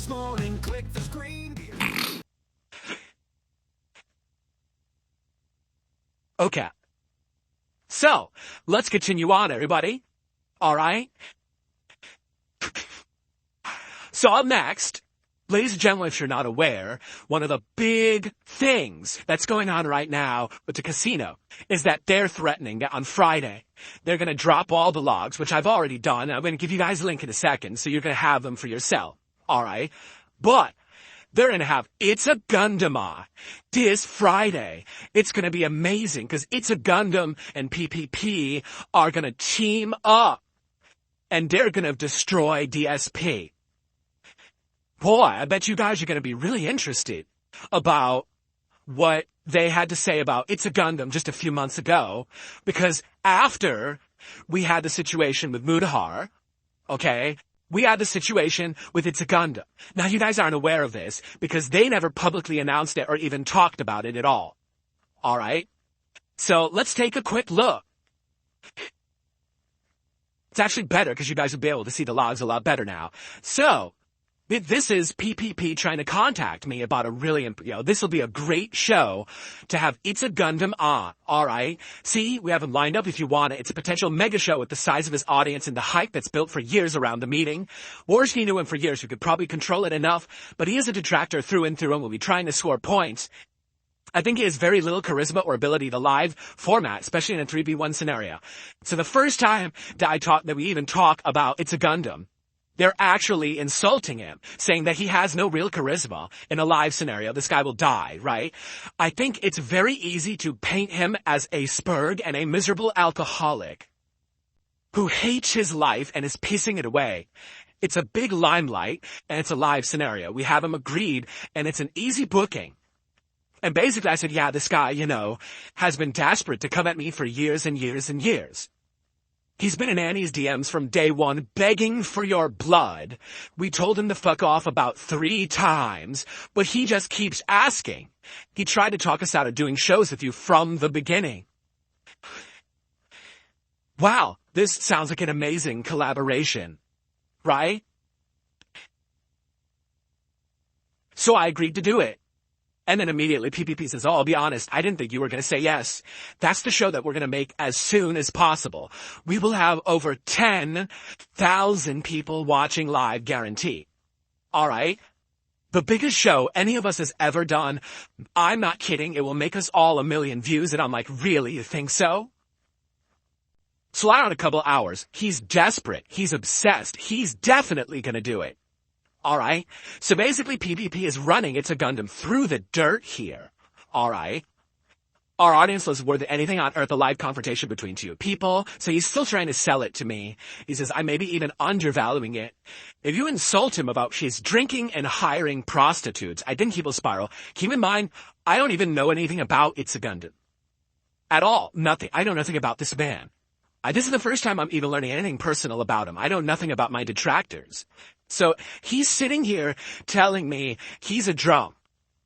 this morning, click the screen. Okay. So, let's continue on, everybody. Alright? So up next, ladies and gentlemen, if you're not aware, one of the big things that's going on right now with the casino is that they're threatening that on Friday, they're going to drop all the logs, which I've already done. I'm going to give you guys a link in a second, so you're going to have them for yourself. Alright? But they're going to have It's a Gundam this Friday. It's going to be amazing because It's a Gundam and PPP are going to team up and they're going to destroy DSP. Boy, I bet you guys are going to be really interested about what they had to say about It's a Gundam just a few months ago, because after we had the situation with Mudahar, okay, we had the situation with It's a Gundam. Now, you guys aren't aware of this because they never publicly announced it or even talked about it at all. All right? So let's take a quick look. It's actually better because you guys will be able to see the logs a lot better now. So, this is PPP trying to contact me about a really, this will be a great show to have It's a Gundam on, alright? See, we have him lined up if you want it. It's a potential mega show with the size of his audience and the hype that's built for years around the meeting. Worski knew him for years, we could probably control it enough, but he is a detractor through and through and will be trying to score points. I think he has very little charisma or ability to live format, especially in a 3v1 scenario. So the first time that we even talk about It's a Gundam, they're actually insulting him, saying that he has no real charisma in a live scenario. This guy will die, right? I think it's very easy to paint him as a spurg and a miserable alcoholic who hates his life and is pissing it away. It's a big limelight, and it's a live scenario. We have him agreed, and it's an easy booking. And basically I said, yeah, this guy, has been desperate to come at me for years and years and years. He's been in Annie's DMs from day one, begging for your blood. We told him to fuck off about 3 times, but he just keeps asking. He tried to talk us out of doing shows with you from the beginning. Wow, this sounds like an amazing collaboration, right? So I agreed to do it. And then immediately PPP says, oh, I'll be honest, I didn't think you were going to say yes. That's the show that we're going to make as soon as possible. We will have over 10,000 people watching live, guarantee. All right? The biggest show any of us has ever done. I'm not kidding. It will make us all 1 million views. And I'm like, really? You think so? So out in a couple hours, he's desperate. He's obsessed. He's definitely going to do it. Alright? So basically PPP is running It's a Gundam through the dirt here. Alright? Our audience was worth anything on earth, a live confrontation between 2 people. So he's still trying to sell it to me. He says, I may be even undervaluing it. If you insult him about she's drinking and hiring prostitutes, I think he will spiral. Keep in mind, I don't even know anything about It's a Gundam. At all. Nothing. I know nothing about this man. This is the first time I'm even learning anything personal about him. I know nothing about my detractors. So he's sitting here telling me he's a drunk.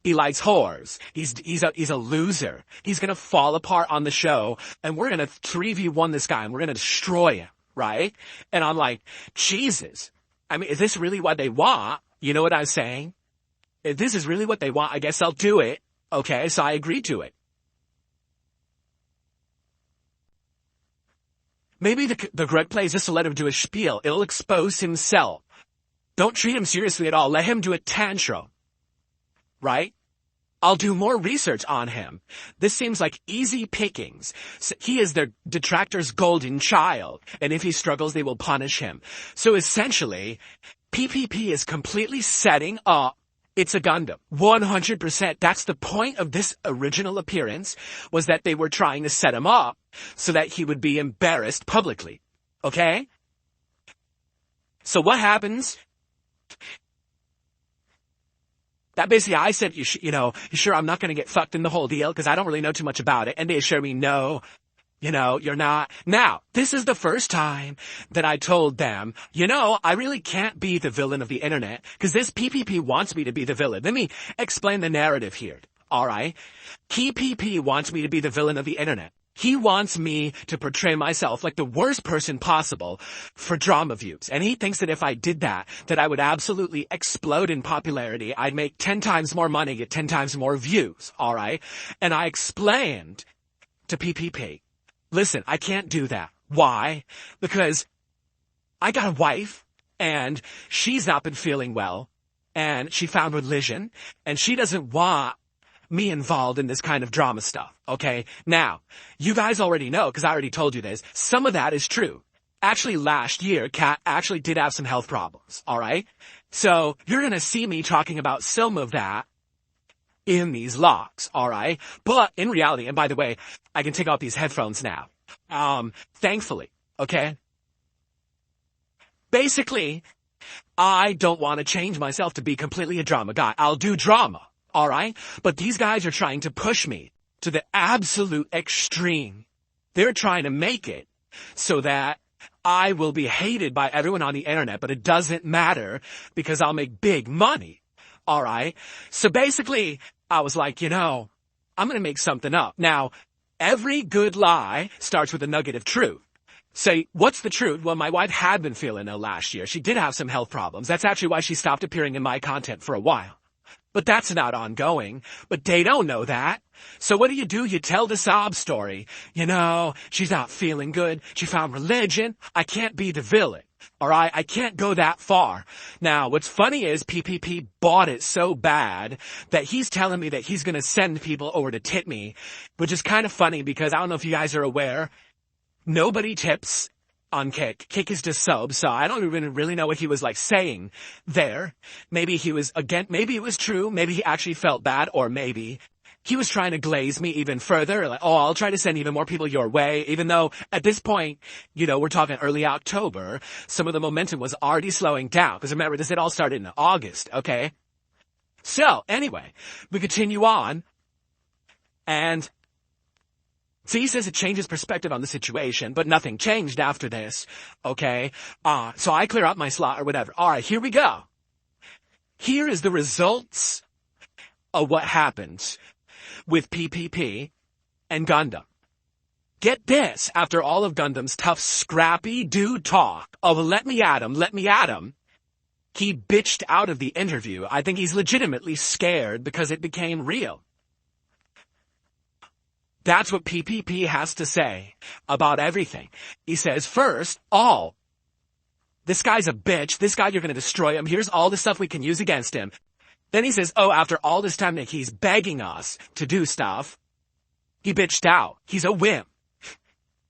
He likes whores. He's a loser. He's gonna fall apart on the show, and we're gonna 3v1 this guy, and we're gonna destroy him, right? And I'm like, Jesus. I mean, is this really what they want? You know what I'm saying? If this is really what they want, I guess I'll do it. Okay, so I agreed to it. Maybe the correct play is just to let him do a spiel. It'll expose himself. Don't treat him seriously at all. Let him do a tantrum. Right? I'll do more research on him. This seems like easy pickings. He is their detractor's golden child, and if he struggles, they will punish him. So essentially, PPP is completely setting up It's a Gundam. 100%. That's the point of this original appearance, was that they were trying to set him up so that he would be embarrassed publicly. Okay? So what happens? That basically, I said, you sure I'm not going to get fucked in the whole deal? Because I don't really know too much about it. And they assured me, no, you're not. Now, this is the first time that I told them, I really can't be the villain of the internet because this PPP wants me to be the villain. Let me explain the narrative here. All right. PPP wants me to be the villain of the internet. He wants me to portray myself like the worst person possible for drama views. And he thinks that if I did that I would absolutely explode in popularity. I'd make 10 times more money, get 10 times more views, alright? And I explained to PPP, listen, I can't do that. Why? Because I got a wife, and she's not been feeling well, and she found religion, and she doesn't want me involved in this kind of drama stuff, okay? Now, you guys already know, because I already told you this, some of that is true. Actually, last year, Kat actually did have some health problems, alright? So, you're gonna see me talking about some of that in these logs, alright? But, in reality, and by the way, I can take off these headphones now. Thankfully, okay? Basically, I don't want to change myself to be completely a drama guy. I'll do drama, alright? But these guys are trying to push me to the absolute extreme. They're trying to make it so that I will be hated by everyone on the internet, but it doesn't matter because I'll make big money, alright? So basically, I was like, I'm gonna make something up. Now, every good lie starts with a nugget of truth. Say, what's the truth? Well, my wife had been feeling ill last year. She did have some health problems. That's actually why she stopped appearing in my content for a while. But that's not ongoing. But they don't know that. So what do? You tell the sob story. She's not feeling good. She found religion. I can't be the villain. Alright? I can't go that far. Now, what's funny is PPP bought it so bad that he's telling me that he's gonna send people over to tip me, which is kind of funny because I don't know if you guys are aware, nobody tips on Kick. Kick is just sub, so I don't even really know what he was saying there. Maybe he was maybe it was true, maybe he actually felt bad, or maybe he was trying to glaze me even further, I'll try to send even more people your way, even though at this point, we're talking early October, some of the momentum was already slowing down, because remember, this had all started in August, okay? So, anyway, we continue on, and so he says it changes perspective on the situation, but nothing changed after this, okay? So I clear up my slot or whatever. Alright, here we go. Here is the results of what happened with PPP and Gundam. Get this, after all of Gundam's tough, scrappy dude talk of let me at him, he bitched out of the interview. I think he's legitimately scared because it became real. That's what PPP has to say about everything. He says, first, this guy's a bitch. This guy, you're going to destroy him. Here's all the stuff we can use against him. Then he says, after all this time that he's begging us to do stuff, he bitched out. He's a wimp.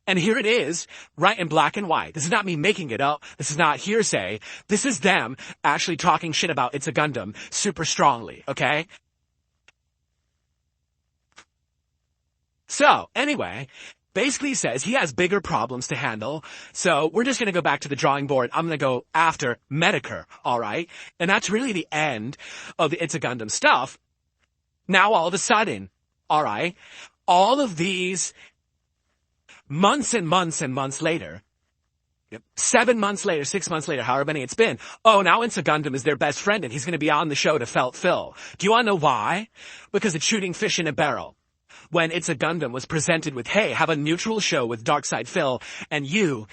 And here it is, right in black and white. This is not me making it up. This is not hearsay. This is them actually talking shit about It's a Gundam super strongly, okay? So, anyway, basically he says he has bigger problems to handle, so we're just gonna go back to the drawing board. I'm gonna go after Medicare, alright? And that's really the end of the It's a Gundam stuff. Now all of a sudden, alright, all of these months and months and months later, 7 months later, 6 months later, however many it's been, now It's a Gundam is their best friend and he's gonna be on the show to felt Phil. Do you wanna know why? Because it's shooting fish in a barrel. When It's a Gundam was presented with, hey, have a neutral show with Darkside Phil, and you'll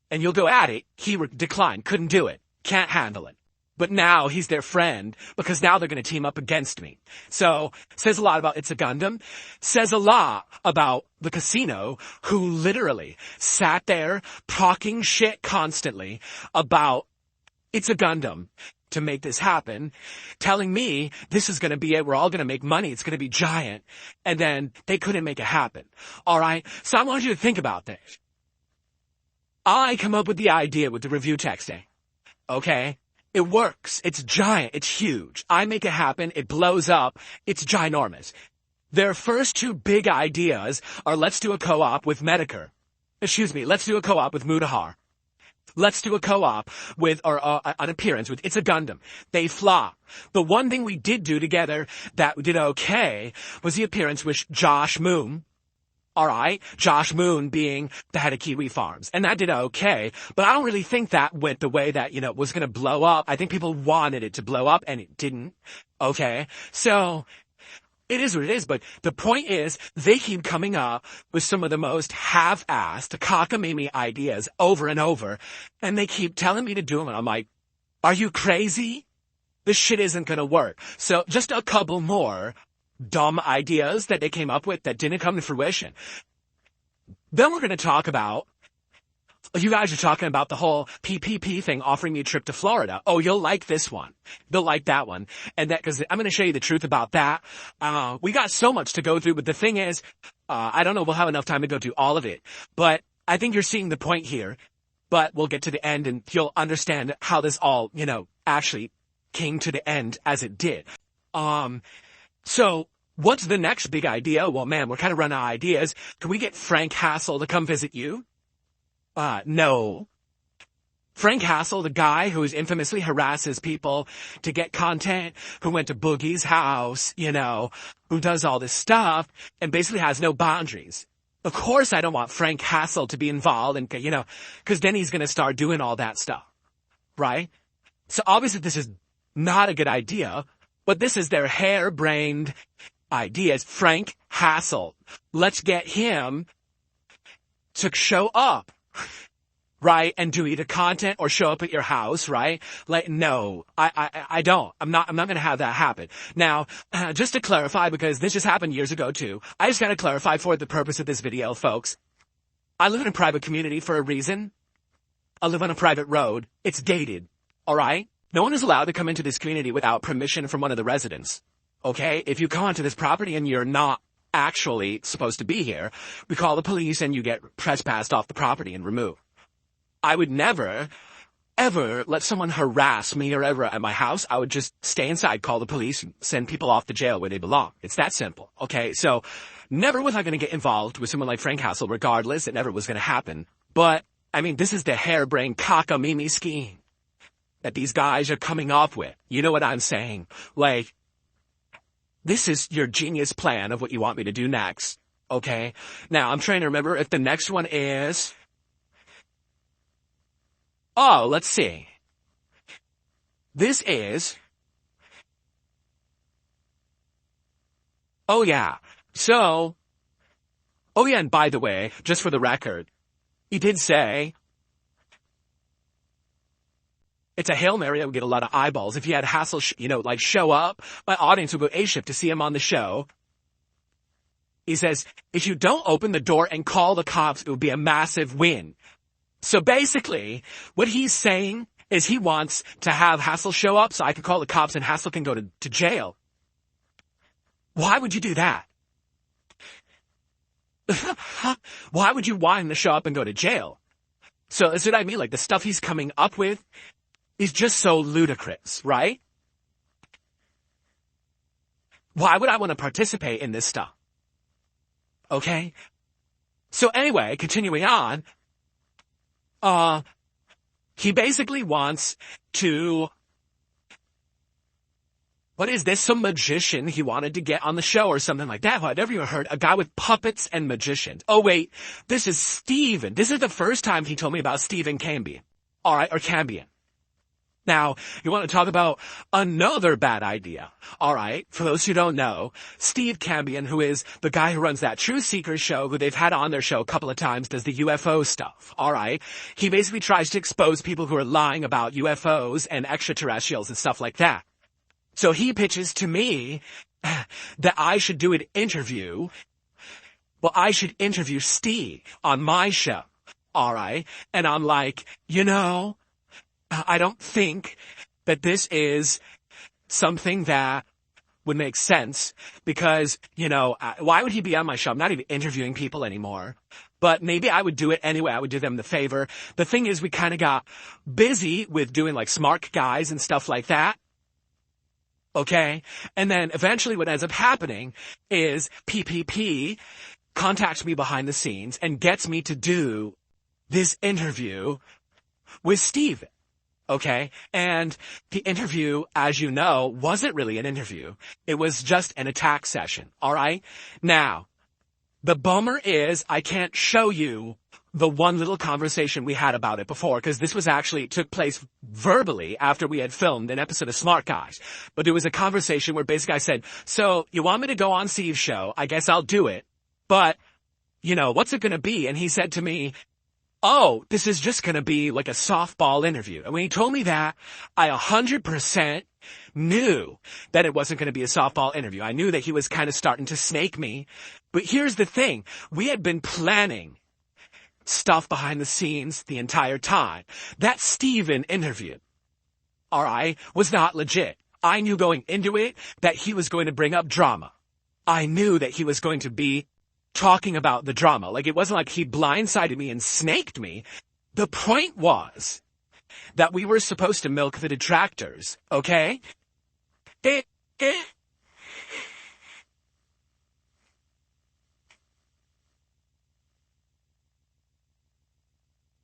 go at it, he declined, couldn't do it, can't handle it. But now he's their friend, because now they're gonna team up against me. So, says a lot about It's a Gundam, says a lot about the casino, who literally sat there talking shit constantly about It's a Gundam to make this happen, telling me this is going to be it, we're all going to make money, it's going to be giant, and then they couldn't make it happen. Alright? So I want you to think about this. I come up with the idea with the review texting. Okay? It works. It's giant. It's huge. I make it happen. It blows up. It's ginormous. Their first two big ideas are let's do a co-op with Medicare. Let's do a co-op with Mutahar. Let's do a co-op with, or an appearance with It's a Gundam. They flop. The one thing we did do together that did okay was the appearance with Josh Moon. Alright? Josh Moon being the head of Kiwi Farms. And that did okay. But I don't really think that went the way that, was gonna blow up. I think people wanted it to blow up and it didn't. Okay? So, It is what it is, but the point is, they keep coming up with some of the most half-assed, cockamamie ideas over and over, and they keep telling me to do them, and I'm like, are you crazy? This shit isn't gonna work. So just a couple more dumb ideas that they came up with that didn't come to fruition. Then we're gonna talk about, you guys are talking about the whole PPP thing, offering me a trip to Florida. Oh, you'll like this one. They'll like that one. And that, cause I'm going to show you the truth about that. We got so much to go through, but the thing is, I don't know we'll have enough time to go through all of it, but I think you're seeing the point here, but we'll get to the end and you'll understand how this all, actually came to the end as it did. So what's the next big idea? Well, man, we're kind of running out of ideas. Can we get Frank Hassel to come visit you? No. Frank Hassel, the guy who infamously harasses people to get content, who went to Boogie's house, who does all this stuff and basically has no boundaries. Of course I don't want Frank Hassel to be involved and, cause then he's gonna start doing all that stuff. Right? So obviously this is not a good idea, but this is their harebrained ideas. Frank Hassel. Let's get him to show up. Right? And do either content or show up at your house, right? Like, no, I don't. I'm not gonna have that happen. Now, just to clarify, because this just happened years ago too, I just gotta clarify for the purpose of this video, folks. I live in a private community for a reason. I live on a private road. It's gated. Alright? No one is allowed to come into this community without permission from one of the residents. Okay? If you come onto this property and you're not actually supposed to be here, we call the police and you get trespassed off the property and removed. I would never, ever let someone harass me or ever at my house. I would just stay inside, call the police, and send people off to jail where they belong. It's that simple. Okay, so never was I going to get involved with someone like Frank Hassel, regardless. It never was going to happen. But, this is the harebrained cockamamie scheme that these guys are coming up with. You know what I'm saying? Like, this is your genius plan of what you want me to do next. Okay? Now, I'm trying to remember if the next one is... Oh, let's see. This is... Oh, yeah. So... Oh, yeah, and by the way, just for the record, he did say... It's a Hail Mary that would get a lot of eyeballs. If he had Hassel, show up, my audience would go A-ship to see him on the show. He says, if you don't open the door and call the cops, it would be a massive win. So basically, what he's saying is he wants to have Hassel show up so I can call the cops and Hassel can go to jail. Why would you do that? Why would you want him to show up and go to jail? So that's what I mean. Like, the stuff he's coming up with is just so ludicrous, right? Why would I want to participate in this stuff? Okay? So anyway, continuing on, he basically wants to, what is this, some magician he wanted to get on the show or something like that. I've never heard a guy with puppets and magicians. Oh wait, this is Steven. This is the first time he told me about Stephen Cambion. Alright, or Cambion. Now, you want to talk about another bad idea. Alright, for those who don't know, Steve Cambion, who is the guy who runs that Truth Seekers show, who they've had on their show a couple of times, does the UFO stuff. Alright, he basically tries to expose people who are lying about UFOs and extraterrestrials and stuff like that. So he pitches to me that I should do an interview. Well, I should interview Steve on my show. Alright, and I'm like, I don't think that this is something that would make sense because, why would he be on my show? I'm not even interviewing people anymore, but maybe I would do it anyway. I would do them the favor. The thing is, we kind of got busy with doing like smart guys and stuff like that. Okay. And then eventually what ends up happening is PPP contacts me behind the scenes and gets me to do this interview with Steve. Okay, and the interview, as you know, wasn't really an interview. It was just an attack session, alright? Now, the bummer is I can't show you the one little conversation we had about it before, because this was actually took place verbally after we had filmed an episode of Smart Guys. But it was a conversation where basically I said, so you want me to go on Steve's show? I guess I'll do it. But, what's it going to be? And he said to me, oh, this is just going to be like a softball interview. And when he told me that, I 100% knew that it wasn't going to be a softball interview. I knew that he was kind of starting to snake me. But here's the thing. We had been planning stuff behind the scenes the entire time. That Steven interview, alright, was not legit. I knew going into it that he was going to bring up drama. I knew that he was going to be talking about the drama. Like, it wasn't like he blindsided me and snaked me. The point was that we were supposed to milk the detractors, okay?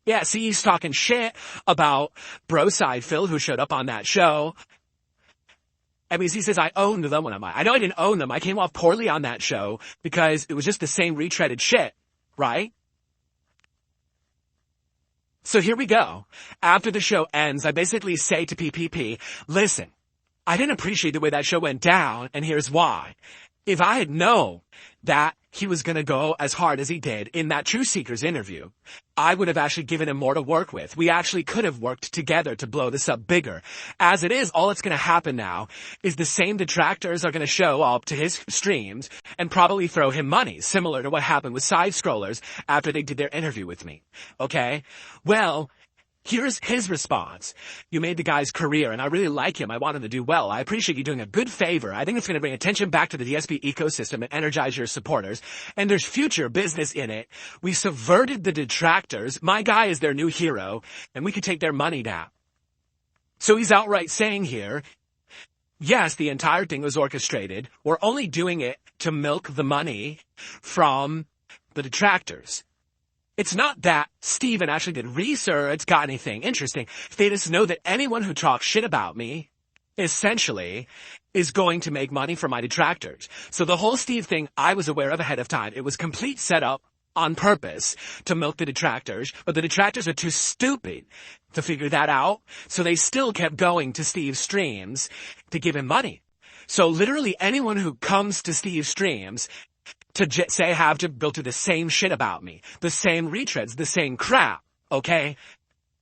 Yeah, see, he's talking shit about Broside Phil, who showed up on that show. I mean, he says I owned them when I know I didn't own them. I came off poorly on that show because it was just the same retreaded shit, right? So here we go. After the show ends, I basically say to PPP, listen, I didn't appreciate the way that show went down, and here's why. If I had known that he was going to go as hard as he did in that True Seekers interview, I would have actually given him more to work with. We actually could have worked together to blow this up bigger. As it is, all that's going to happen now is the same detractors are going to show up to his streams and probably throw him money, similar to what happened with Side Scrollers after they did their interview with me. Okay? Well, here's his response. You made the guy's career, and I really like him. I want him to do well. I appreciate you doing a good favor. I think it's going to bring attention back to the DSP ecosystem and energize your supporters. And there's future business in it. We subverted the detractors. My guy is their new hero, and we could take their money now. So he's outright saying here, yes, the entire thing was orchestrated. We're only doing it to milk the money from the detractors. It's not that Steven actually did research, got anything interesting. They just know that anyone who talks shit about me, essentially, is going to make money from my detractors. So the whole Steve thing I was aware of ahead of time. It was complete setup on purpose to milk the detractors, but the detractors are too stupid to figure that out. So they still kept going to Steve's streams to give him money. So literally anyone who comes to Steve's streams to have to go through the same shit about me, the same retreads, the same crap, okay?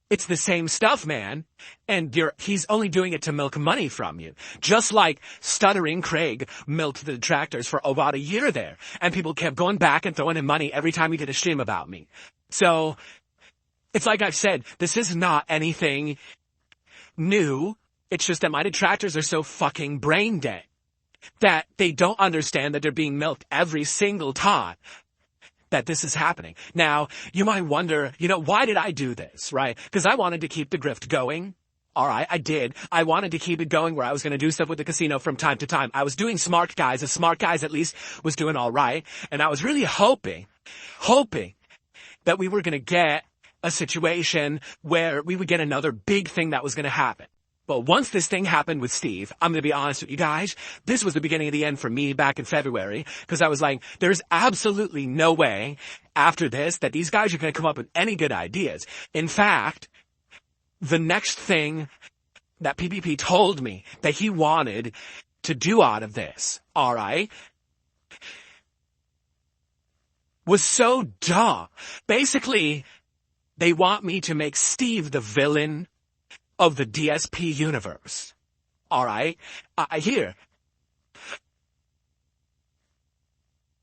It's the same stuff, man. And he's only doing it to milk money from you. Just like Stuttering Craig milked the detractors for about a year there. And people kept going back and throwing him money every time he did a stream about me. So, it's like I've said, this is not anything new. It's just that my detractors are so fucking brain dead that they don't understand that they're being milked every single time that this is happening. Now, you might wonder, why did I do this, right? Because I wanted to keep the grift going. All right, I did. I wanted to keep it going where I was going to do stuff with the casino from time to time. I was doing Smart Guys. The Smart Guys at least was doing all right. And I was really hoping that we were going to get a situation where we would get another big thing that was going to happen. But once this thing happened with Steve, I'm going to be honest with you guys, this was the beginning of the end for me back in February, because I was like, there's absolutely no way after this that these guys are going to come up with any good ideas. In fact, the next thing that PPP told me that he wanted to do out of this, all right, was so dumb. Basically, they want me to make Steve the villain of the DSP universe. All right? Here.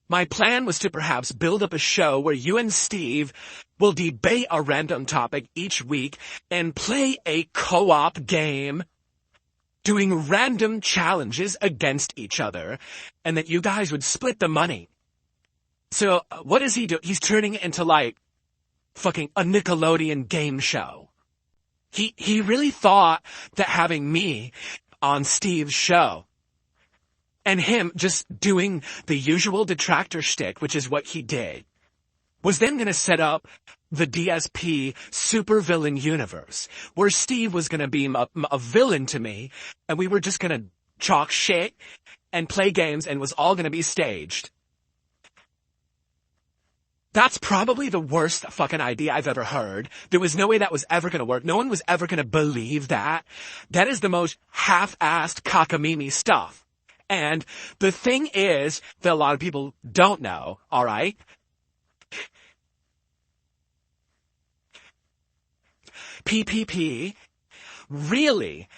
My plan was to perhaps build up a show where you and Steve will debate a random topic each week and play a co-op game doing random challenges against each other, and that you guys would split the money. So, what does he do? He's turning it into like fucking a Nickelodeon game show. He really thought that having me on Steve's show and him just doing the usual detractor shtick, which is what he did, was then going to set up the DSP supervillain universe, where Steve was going to be a villain to me, and we were just going to talk shit and play games, and it was all going to be staged. That's probably the worst fucking idea I've ever heard. There was no way that was ever gonna work. No one was ever gonna believe that. That is the most half-assed cockamamie stuff. And the thing is that a lot of people don't know, alright? PPP really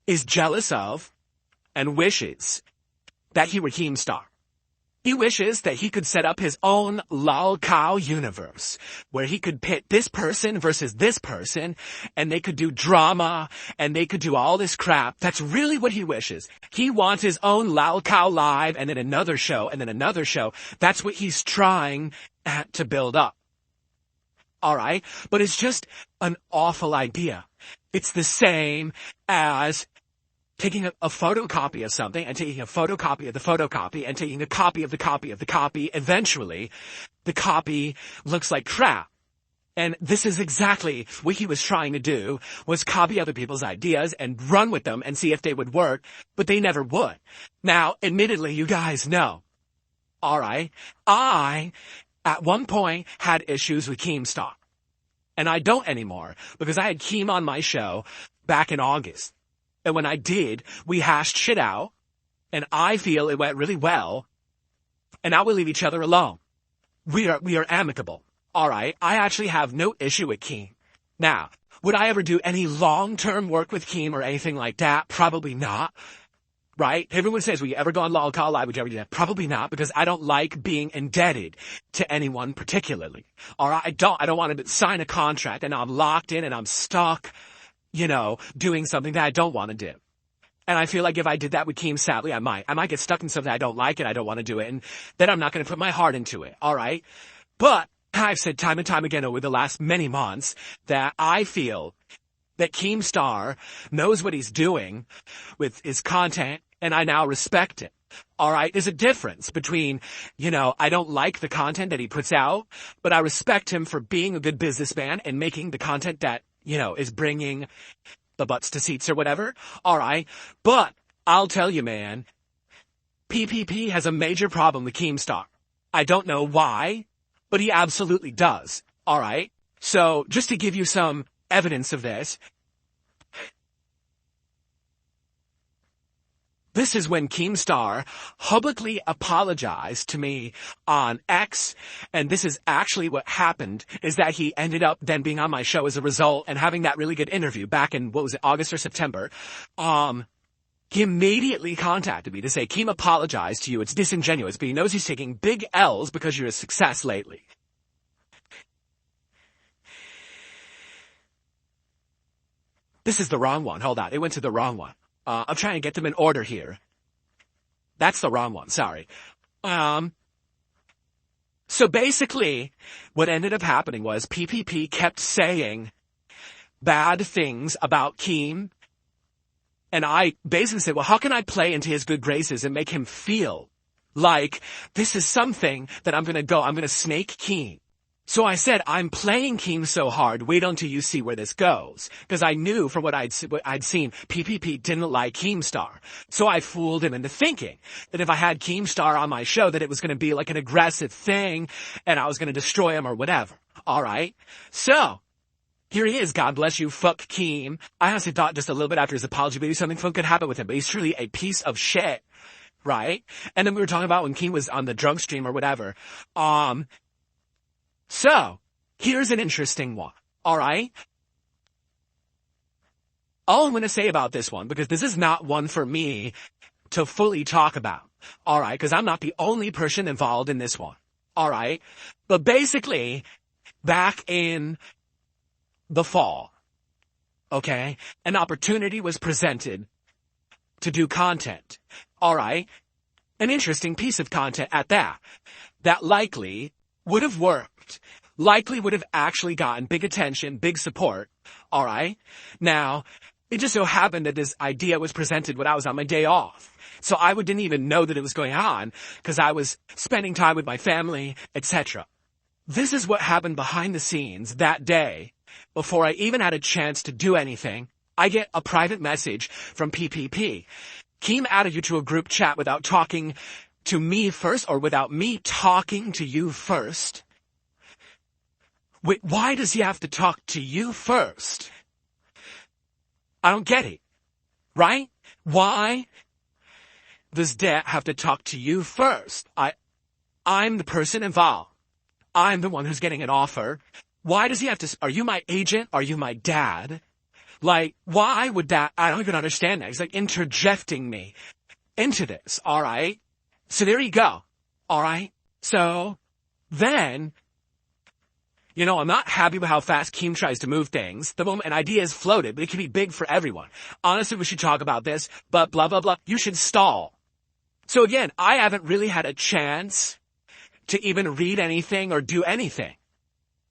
is jealous of and wishes that he were Keemstar. He wishes that he could set up his own lol cow universe where he could pit this person versus this person and they could do drama and they could do all this crap. That's really what he wishes. He wants his own lol cow live and then another show and then another show. That's what he's trying to build up. Alright? But it's just an awful idea. It's the same as taking a photocopy of something and taking a photocopy of the photocopy and taking a copy of the copy of the copy. Eventually, the copy looks like crap. And this is exactly what he was trying to do, was copy other people's ideas and run with them and see if they would work, but they never would. Now, admittedly, you guys know. Alright, I, at one point, had issues with Keemstar. And I don't anymore, because I had Keem on my show back in August. And when I did, we hashed shit out, and I feel it went really well, and now we leave each other alone. We are amicable. Alright, I actually have no issue with Keem. Now, would I ever do any long-term work with Keem or anything like that? Probably not. Right? Everyone says, will you ever go on Lol Call Live? Would you ever do that? Probably not, because I don't like being indebted to anyone particularly. Alright, I don't want to sign a contract and I'm locked in and I'm stuck, doing something that I don't want to do. And I feel like if I did that with Keem, sadly, I might get stuck in something I don't like and I don't want to do it, and then I'm not going to put my heart into it, alright? But I've said time and time again over the last many months that I feel that Keemstar knows what he's doing with his content, and I now respect it. Alright, there's a difference between, I don't like the content that he puts out, but I respect him for being a good businessman and making the content that is bringing the butts to seats or whatever. Alright. But I'll tell you, man, PPP has a major problem with Keemstar. I don't know why, but he absolutely does. Alright. So just to give you some evidence of this, this is when Keemstar publicly apologized to me on X, and this is actually what happened, is that he ended up then being on my show as a result and having that really good interview back in, August or September. He immediately contacted me to say, Keem apologized to you, it's disingenuous, but he knows he's taking big L's because you're a success lately. This is the wrong one. Hold on, it went to the wrong one. I'm trying to get them in order here. That's the wrong one, sorry. So basically, what ended up happening was PPP kept saying bad things about Keem, and I basically said, well, how can I play into his good graces and make him feel like this is something that I'm gonna snake Keem. So I said, I'm playing Keem so hard, wait until you see where this goes. Because I knew from what I'd seen, PPP didn't like Keemstar. So I fooled him into thinking that if I had Keemstar on my show, that it was going to be like an aggressive thing, and I was going to destroy him or whatever. Alright? So, here he is, God bless you, fuck Keem. I honestly thought just a little bit after his apology, maybe something fun could happen with him, but he's truly a piece of shit. Right? And then we were talking about when Keem was on the drunk stream or whatever. So, here's an interesting one, alright? All I'm going to say about this one, because this is not one for me to fully talk about, alright? Because I'm not the only person involved in this one, alright? But basically, back in the fall, okay, an opportunity was presented to do content, alright? An interesting piece of content at that likely would have worked, likely would have actually gotten big attention, big support, alright? Now, it just so happened that this idea was presented when I was on my day off. So I didn't even know that it was going on, because I was spending time with my family, etc. This is what happened behind the scenes that day. Before I even had a chance to do anything, I get a private message from PPP. Keem added you to a group chat without talking to me first or without me talking to you first? Wait, why does he have to talk to you first? I don't get it, right? Why does Dad have to talk to you first? I'm the person involved. I'm the one who's getting an offer. Why does he have to, are you my agent? Are you my dad? Like, why would that, I don't even understand that. He's like interjecting me into this, alright? So there you go, alright? So, then, you know, I'm not happy with how fast Keem tries to move things. The moment an idea is floated, but it can be big for everyone. Honestly, we should talk about this, but blah, blah, blah. You should stall. So again, I haven't really had a chance to even read anything or do anything.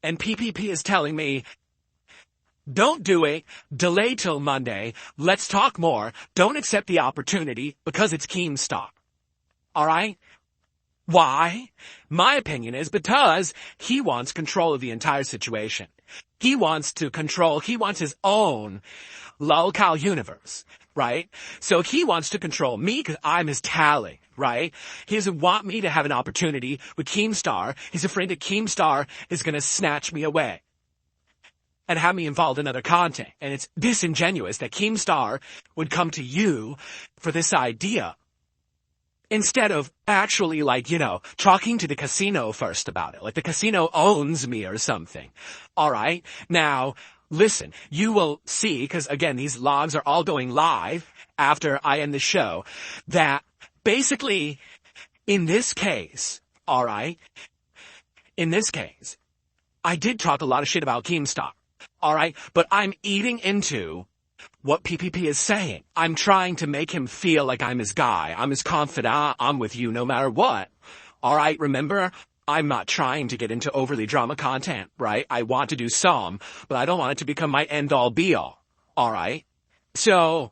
And PPP is telling me, don't do it, delay till Monday, let's talk more, don't accept the opportunity because it's Keemstar. Alright? Why? My opinion is because he wants control of the entire situation. He wants to control, he wants his own lolcow universe, right? So he wants to control me because I'm his tally, right? He doesn't want me to have an opportunity with Keemstar. He's afraid that Keemstar is going to snatch me away and have me involved in other content. And it's disingenuous that Keemstar would come to you for this idea instead of actually, like, you know, talking to the casino first about it. Like the casino owns me or something. All right. Now, listen, you will see, because again, these logs are all going live after I end the show, that basically in this case, all right, in this case, I did talk a lot of shit about Keemstar. All right, but I'm eating into what PPP is saying. I'm trying to make him feel like I'm his guy. I'm his confidant. I'm with you no matter what. All right, remember, I'm not trying to get into overly drama content, right? I want to do some, but I don't want it to become my end-all be-all. All right? So,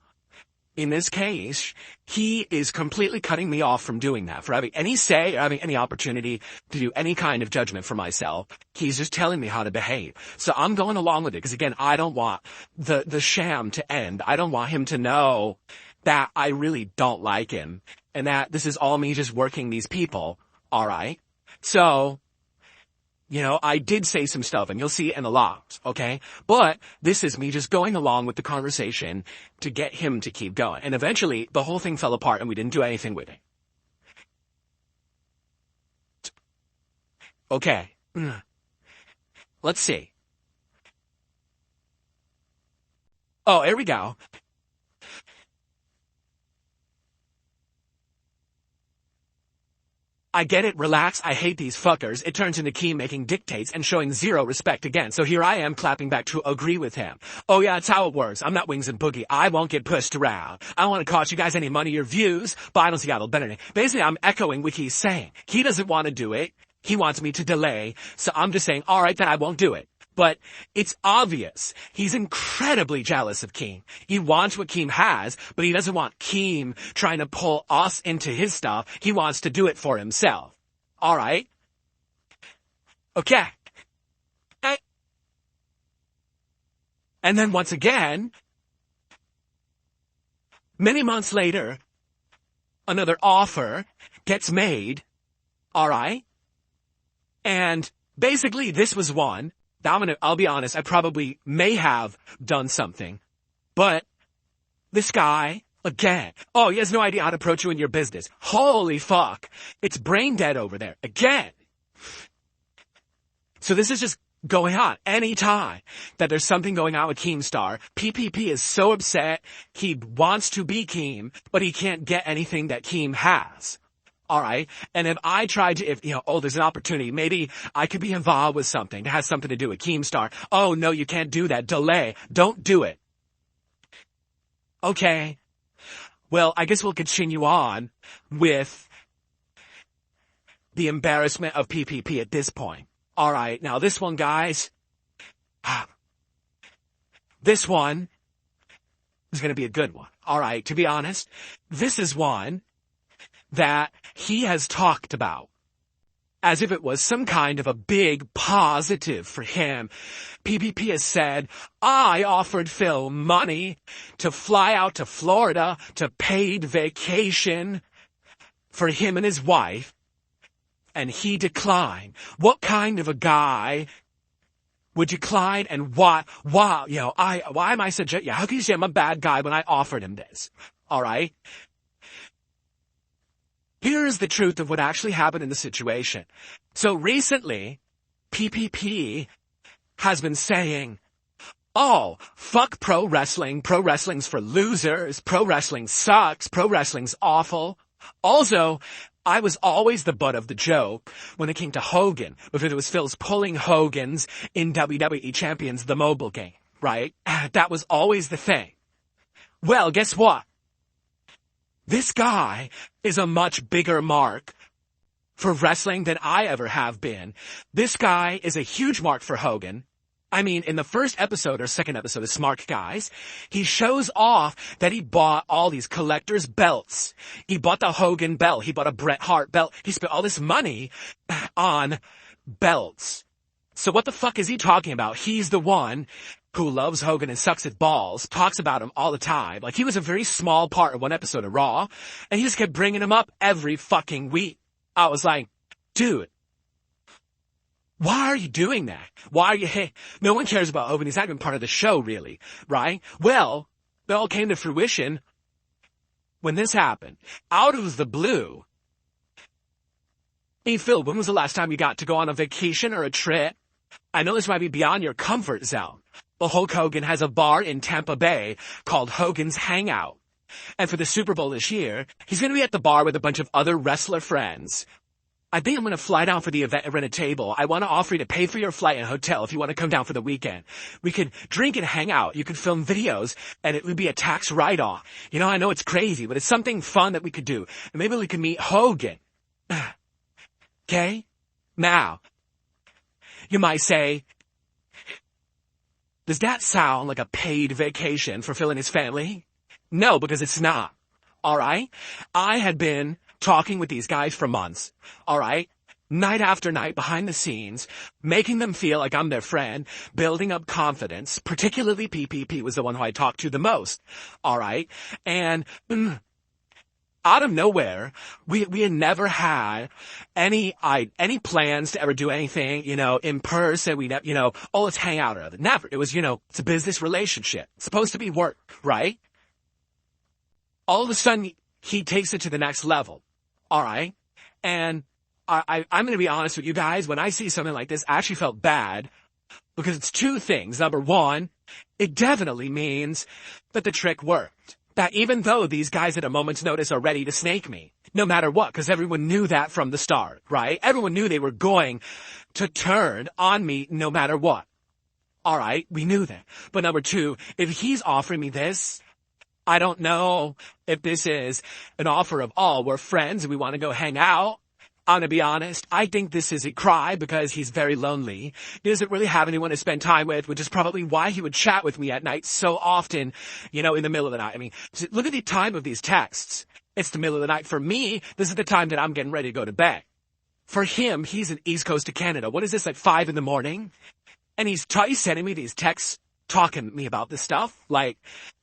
in this case, he is completely cutting me off from doing that, for having any say or having any opportunity to do any kind of judgment for myself. He's just telling me how to behave. So I'm going along with it, because again, I don't want the sham to end. I don't want him to know that I really don't like him, and that this is all me just working these people, alright? So, you know, I did say some stuff, and you'll see it in the logs, okay? But this is me just going along with the conversation to get him to keep going. And eventually, the whole thing fell apart, and we didn't do anything with it. Okay. Let's see. Oh, here we go. I get it, relax, I hate these fuckers. It turns into Keem making dictates and showing zero respect again. So here I am clapping back to agree with him. Oh yeah, it's how it works. I'm not Wings and Boogie. I won't get pushed around. I don't want to cost you guys any money or views, but I don't see how they'll benefit. Basically, I'm echoing what he's saying. He doesn't want to do it. He wants me to delay. So I'm just saying, alright, then I won't do it. But it's obvious. He's incredibly jealous of Keem. He wants what Keem has, but he doesn't want Keem trying to pull us into his stuff. He wants to do it for himself. All right? Okay. And then once again, many months later, another offer gets made. All right? And basically, this was one. I'll be honest, I probably may have done something, but this guy, again, oh, he has no idea how to approach you in your business. Holy fuck. It's brain dead over there. Again. So this is just going on. Anytime that there's something going on with Keemstar, PPP is so upset. He wants to be Keem, but he can't get anything that Keem has. All right. And if I tried to, there's an opportunity, maybe I could be involved with something that has something to do with Keemstar. Oh, no, you can't do that. Delay. Don't do it. Okay. Well, I guess we'll continue on with the embarrassment of PPP at this point. All right. Now, this one, guys, this one is going to be a good one. All right. To be honest, this is one that he has talked about as if it was some kind of a big positive for him. PPP has said, I offered Phil money to fly out to Florida to paid vacation. for him and his wife, and he declined. What kind of a guy would decline, and why, why am I such a, how can you say I'm a bad guy when I offered him this? Alright? Here's the truth of what actually happened in the situation. So recently, PPP has been saying, oh, fuck pro wrestling. Pro wrestling's for losers. Pro wrestling sucks. Pro wrestling's awful. Also, I was always the butt of the joke when it came to Hogan, whether it was Phil's pulling Hogan's in WWE Champions the mobile game, right? That was always the thing. Well, guess what? This guy is a much bigger mark for wrestling than I ever have been. This guy is a huge mark for Hogan. I mean, in the first episode or second episode of Smart Guys, he shows off that he bought all these collector's belts. He bought the Hogan belt. He bought a Bret Hart belt. He spent all this money on belts. So what the fuck is he talking about? He's the one who loves Hogan and sucks at balls, talks about him all the time. Like, he was a very small part of one episode of Raw, and he just kept bringing him up every fucking week. I was like, dude, why are you doing that? Why are you, hey, no one cares about Hogan. He's not even part of the show, really, right? Well, it all came to fruition when this happened. Out of the blue. Hey, Phil, when was the last time you got to go on a vacation or a trip? I know this might be beyond your comfort zone, but Hulk Hogan has a bar in Tampa Bay called Hogan's Hangout. And for the Super Bowl this year, he's going to be at the bar with a bunch of other wrestler friends. I think I'm going to fly down for the event and rent a table. I want to offer you to pay for your flight and hotel if you want to come down for the weekend. We could drink and hang out. You could film videos, and it would be a tax write-off. You know, I know it's crazy, but it's something fun that we could do. And maybe we could meet Hogan. Okay? Now, you might say, does that sound like a paid vacation for Phil and his family? No, because it's not. Alright? I had been talking with these guys for months, alright? Night after night, behind the scenes, making them feel like I'm their friend, building up confidence, particularly PPP was the one who I talked to the most, alright? And, out of nowhere, we had never had any plans to ever do anything, in person. Oh, let's hang out or other. Never. It was, it's a business relationship. It's supposed to be work, right? All of a sudden, he takes it to the next level. All right. And I'm going to be honest with you guys. When I see something like this, I actually felt bad because it's two things. Number one, it definitely means that the trick worked. That even though these guys at a moment's notice are ready to snake me, no matter what, because everyone knew that from the start, right? Everyone knew they were going to turn on me no matter what. All right. We knew that. But number two, if he's offering me this, I don't know if this is an offer of, oh, we're friends and we want to go hang out. I'm going to be honest. I think this is a cry because he's very lonely. He doesn't really have anyone to spend time with, which is probably why he would chat with me at night so often, in the middle of the night. I mean, look at the time of these texts. It's the middle of the night. For me, this is the time that I'm getting ready to go to bed. For him, he's in East Coast of Canada. What is this, like 5 a.m? And he's sending me these texts talking to me about this stuff. Like,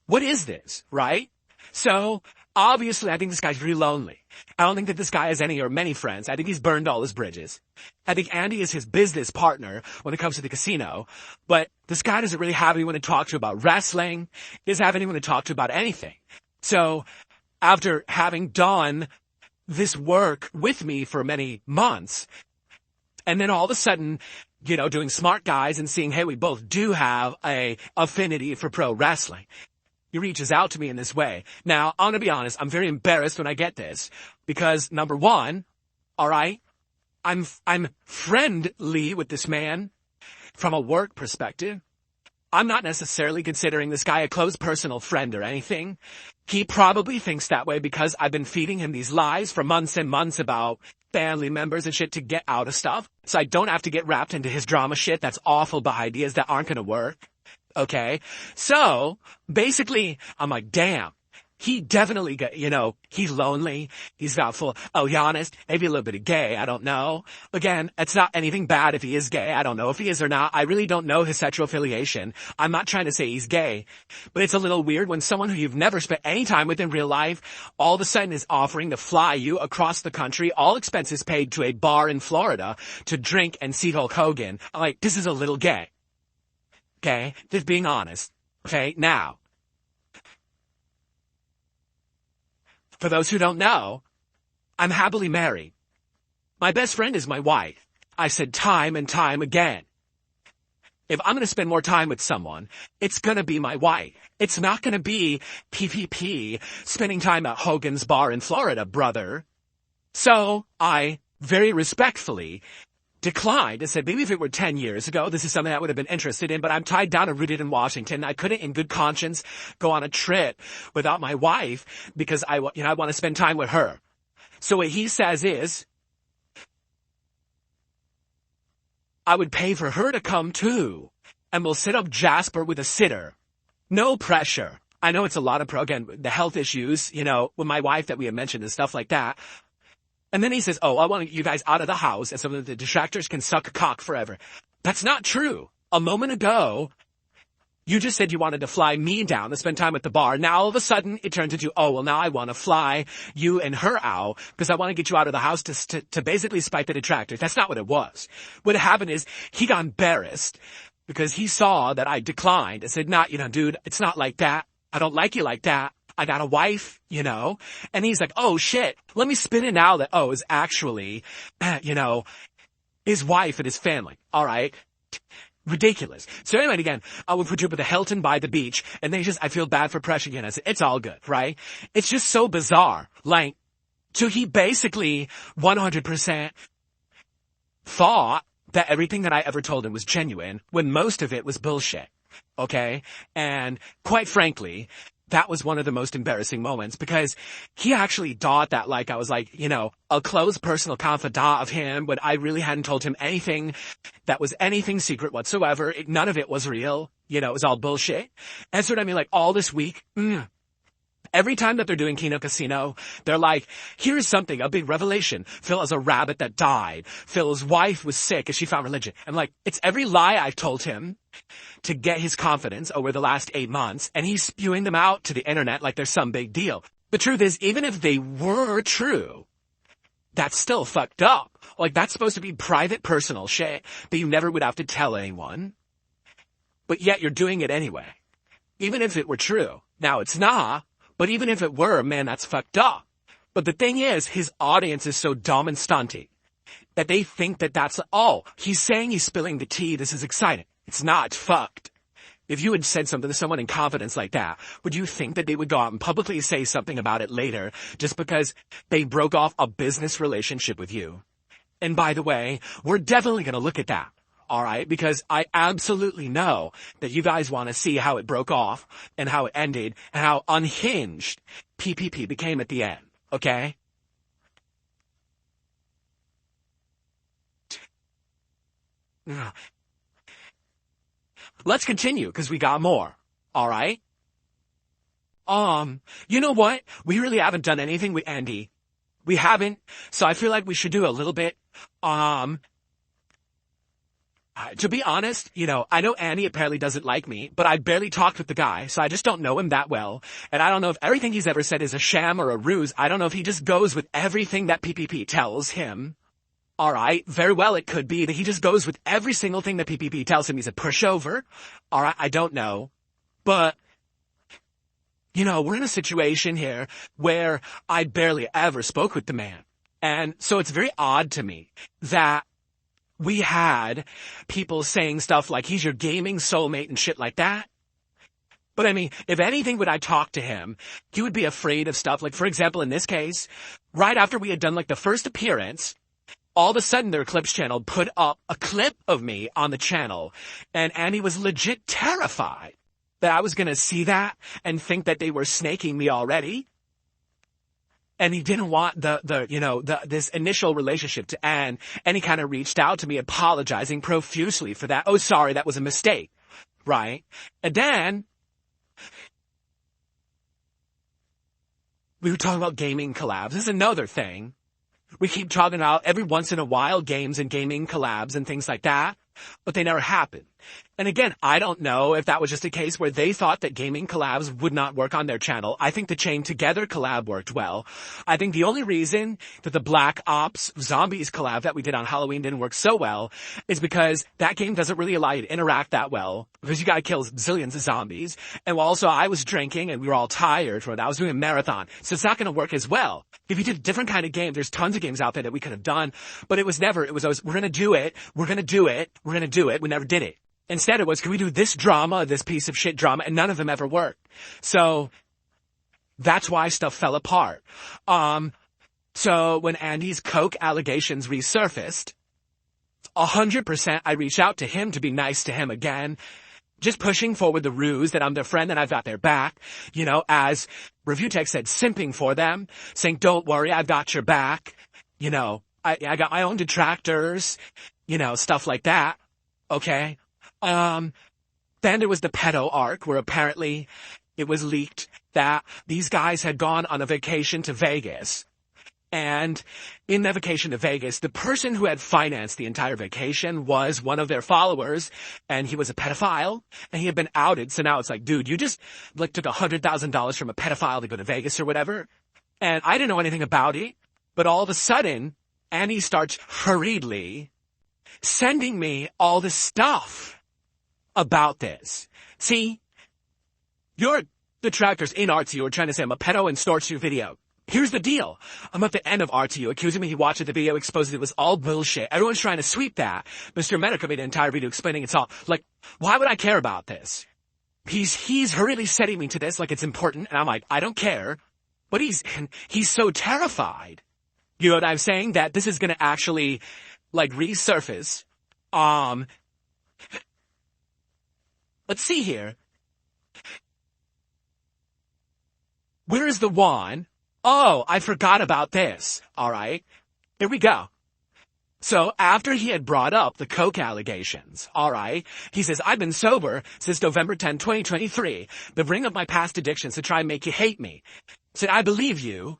what is this, right? So, obviously, I think this guy's really lonely. I don't think that this guy has any or many friends. I think he's burned all his bridges. I think Andy is his business partner when it comes to the casino. But this guy doesn't really have anyone to talk to about wrestling. He doesn't have anyone to talk to about anything. So, after having done this work with me for many months, and then all of a sudden, doing Smart Guys and seeing, hey, we both do have a affinity for pro wrestling. He reaches out to me in this way. Now, I'm gonna be honest, I'm very embarrassed when I get this. Because, number one, alright, I'm friendly with this man from a work perspective. I'm not necessarily considering this guy a close personal friend or anything. He probably thinks that way because I've been feeding him these lies for months and months about family members and shit to get out of stuff. So I don't have to get wrapped into his drama shit that's awful by ideas that aren't gonna work. Okay? So, basically, I'm like, damn, he definitely got, he's lonely. He's got I'll be honest, maybe a little bit of gay. I don't know. Again, it's not anything bad if he is gay. I don't know if he is or not. I really don't know his sexual affiliation. I'm not trying to say he's gay, but it's a little weird when someone who you've never spent any time with in real life all of a sudden is offering to fly you across the country, all expenses paid, to a bar in Florida to drink and see Hulk Hogan. I'm like, this is a little gay. Okay? Just being honest. Okay? Now, for those who don't know, I'm happily married. My best friend is my wife. I said time and time again, if I'm going to spend more time with someone, it's going to be my wife. It's not going to be PPP spending time at Hogan's bar in Florida, brother. So I very respectfully declined and said, maybe if it were 10 years ago, this is something I would have been interested in, but I'm tied down and rooted in Washington. I couldn't in good conscience go on a trip without my wife because I want to spend time with her. So what he says is, I would pay for her to come too, and we'll sit up Jasper with a sitter. No pressure. I know it's a lot of again, the health issues, with my wife that we had mentioned and stuff like that. And then he says, I want you guys out of the house and so that the distractors can suck a cock forever. That's not true. A moment ago, you just said you wanted to fly me down to spend time at the bar. Now all of a sudden it turns into, now I want to fly you and her out because I want to get you out of the house to basically spite the detractors. That's not what it was. What happened is he got embarrassed because he saw that I declined and said, dude, it's not like that. I don't like you like that. I got a wife, and he's like, oh shit, let me spin it now that, is actually, his wife and his family. All right. Ridiculous. So anyway, again, I would put you up at the Hilton by the beach, and I feel bad for pressure again. I said, it's all good, right? It's just so bizarre. So he basically 100% thought that everything that I ever told him was genuine when most of it was bullshit. Okay? And quite frankly, that was one of the most embarrassing moments because he actually thought that I was a close personal confidant of him when I really hadn't told him anything that was anything secret whatsoever. None of it was real. It was all bullshit. And so what I mean, all this week, every time that they're doing Kino Casino, they're like, here's something, a big revelation. Phil is a rabbit that died. Phil's wife was sick and she found religion. I'm like, it's every lie I've told him to get his confidence over the last 8 months, and he's spewing them out to the internet like there's some big deal. The truth is, even if they were true, that's still fucked up. That's supposed to be private, personal shit that you never would have to tell anyone. But yet you're doing it anyway. Even if it were true. Now, it's not. But even if it were, man, that's fucked up. But the thing is, his audience is so dumb and stunty that they think that that's, he's saying he's spilling the tea. This is exciting. It's not. It's fucked. If you had said something to someone in confidence like that, would you think that they would go out and publicly say something about it later just because they broke off a business relationship with you? And by the way, we're definitely going to look at that. All right, because I absolutely know that you guys want to see how it broke off and how it ended and how unhinged PPP became at the end, okay? Let's continue because we got more, all right? You know what? We really haven't done anything with Andy. We haven't, so I feel like we should do a little bit, to be honest, I know Andy apparently doesn't like me, but I barely talked with the guy, so I just don't know him that well. And I don't know if everything he's ever said is a sham or a ruse. I don't know if he just goes with everything that PPP tells him. All right, very well it could be that he just goes with every single thing that PPP tells him. He's a pushover. All right, I don't know. But, we're in a situation here where I barely ever spoke with the man. And so it's very odd to me that we had people saying stuff like he's your gaming soulmate and shit like that. But I mean, if anything, when I talk to him, he would be afraid of stuff. For example, in this case, right after we had done the first appearance, all of a sudden their Clips channel put up a clip of me on the channel. And Andy was legit terrified that I was going to see that and think that they were snaking me already. And he didn't want this initial relationship to end. And he kind of reached out to me apologizing profusely for that. Oh, sorry, that was a mistake. Right? And then We were talking about gaming collabs. This is another thing. We keep talking about every once in a while games and gaming collabs and things like that, but they never happen. And again, I don't know if that was just a case where they thought that gaming collabs would not work on their channel. I think the Chain Together collab worked well. I think the only reason that the Black Ops Zombies collab that we did on Halloween didn't work so well is because that game doesn't really allow you to interact that well because you gotta kill zillions of zombies. And also I was drinking and we were all tired from it. I was doing a marathon. So it's not gonna work as well. If you did a different kind of game, there's tons of games out there that we could have done, but it was always, we're gonna do it. We're gonna do it. We're gonna do it. We never did it. Instead it was, can we do this drama, this piece of shit drama, and none of them ever worked. So, that's why stuff fell apart. So when Andy's coke allegations resurfaced, 100% I reached out to him to be nice to him again, just pushing forward the ruse that I'm their friend and I've got their back, you know, as Review Tech said, simping for them, saying, don't worry, I've got your back, you know, I got my own detractors, you know, stuff like that, okay? Then there was the pedo arc where apparently it was leaked that these guys had gone on a vacation to Vegas. And in that vacation to Vegas, the person who had financed the entire vacation was one of their followers, and he was a pedophile, and he had been outed. So now it's like, dude, you just like took $100,000 from a pedophile to go to Vegas or whatever. And I didn't know anything about it, but all of a sudden, Annie starts hurriedly sending me all this stuff about this. See, your detractors in RTU are trying to say I'm a pedo and snorts your video. Here's the deal. I'm at the end of RTU accusing me he watched the video, exposed it was all bullshit. Everyone's trying to sweep that. Mr. Medica made an entire video explaining it's all. Like, why would I care about this? He's hurriedly setting me to this like it's important, and I'm like, I don't care. But he's so terrified. You know what I'm saying? That this is gonna actually, like, resurface. Let's see here. Where is the one? Oh, I forgot about this. All right. Here we go. So after he had brought up the coke allegations, all right, he says, I've been sober since November 10, 2023. The ring of my past addictions to try and make you hate me. Said, I believe you.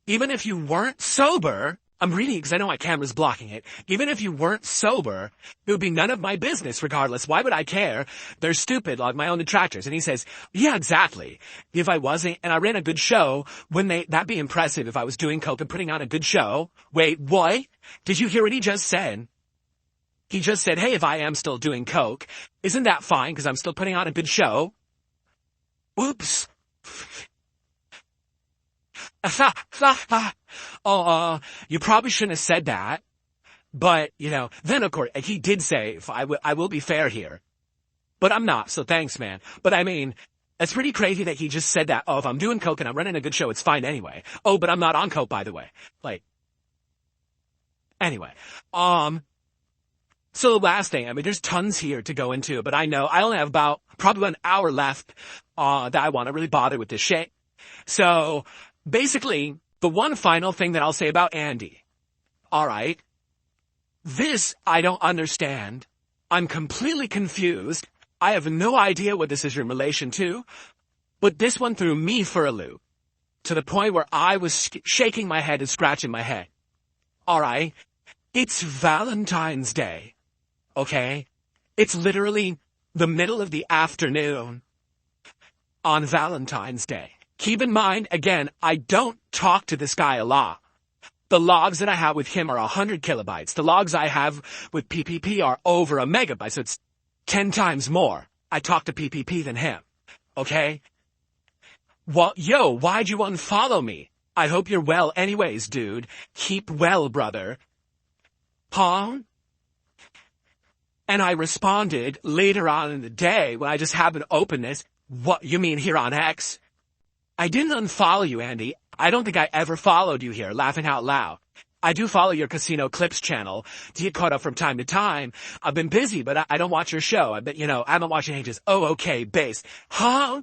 Even if you weren't sober, I'm reading because I know my camera's blocking it. Even if you weren't sober, it would be none of my business regardless. Why would I care? They're stupid, like my own detractors. And he says, yeah, exactly. If I wasn't, and I ran a good show, that'd be impressive if I was doing coke and putting on a good show. Wait, what? Did you hear what he just said? He just said, hey, if I am still doing coke, isn't that fine because I'm still putting on a good show? Oops. You probably shouldn't have said that. But, you know, then of course, he did say, I will be fair here. But I'm not, so thanks, man. But I mean, it's pretty crazy that he just said that. Oh, if I'm doing coke and I'm running a good show, it's fine anyway. Oh, but I'm not on coke, by the way. Like, anyway. So the last thing, I mean, there's tons here to go into, but I know I only have probably an hour left, that I want to really bother with this shit. So, basically, the one final thing that I'll say about Andy. Alright. This, I don't understand. I'm completely confused. I have no idea what this is in relation to. But this one threw me for a loop. To the point where I was shaking my head and scratching my head. Alright. It's Valentine's Day. Okay? It's literally the middle of the afternoon on Valentine's Day. Keep in mind, again, I don't talk to this guy a lot. The logs that I have with him are 100 kilobytes. The logs I have with PPP are over a megabyte, so it's 10 times more. I talk to PPP than him. Okay? Well, yo, why'd you unfollow me? I hope you're well anyways, dude. Keep well, brother. Huh? And I responded later on in the day when I just happened to open this. What, you mean here on X? I didn't unfollow you, Andy. I don't think I ever followed you here, laughing out loud. I do follow your Casino Clips channel to get caught up from time to time. I've been busy, but I don't watch your show. I haven't watched it in ages. Oh, okay, base. Huh?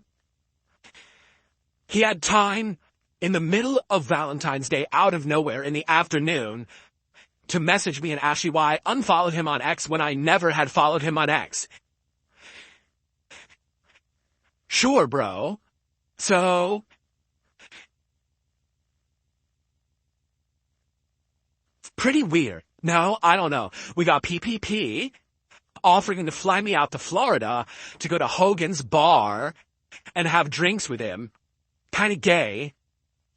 He had time in the middle of Valentine's Day, out of nowhere, in the afternoon, to message me and ask me why I unfollowed him on X when I never had followed him on X. Sure, bro. So, Pretty weird. No, I don't know. We got PPP offering to fly me out to Florida to go to Hogan's bar and have drinks with him. Kind of gay.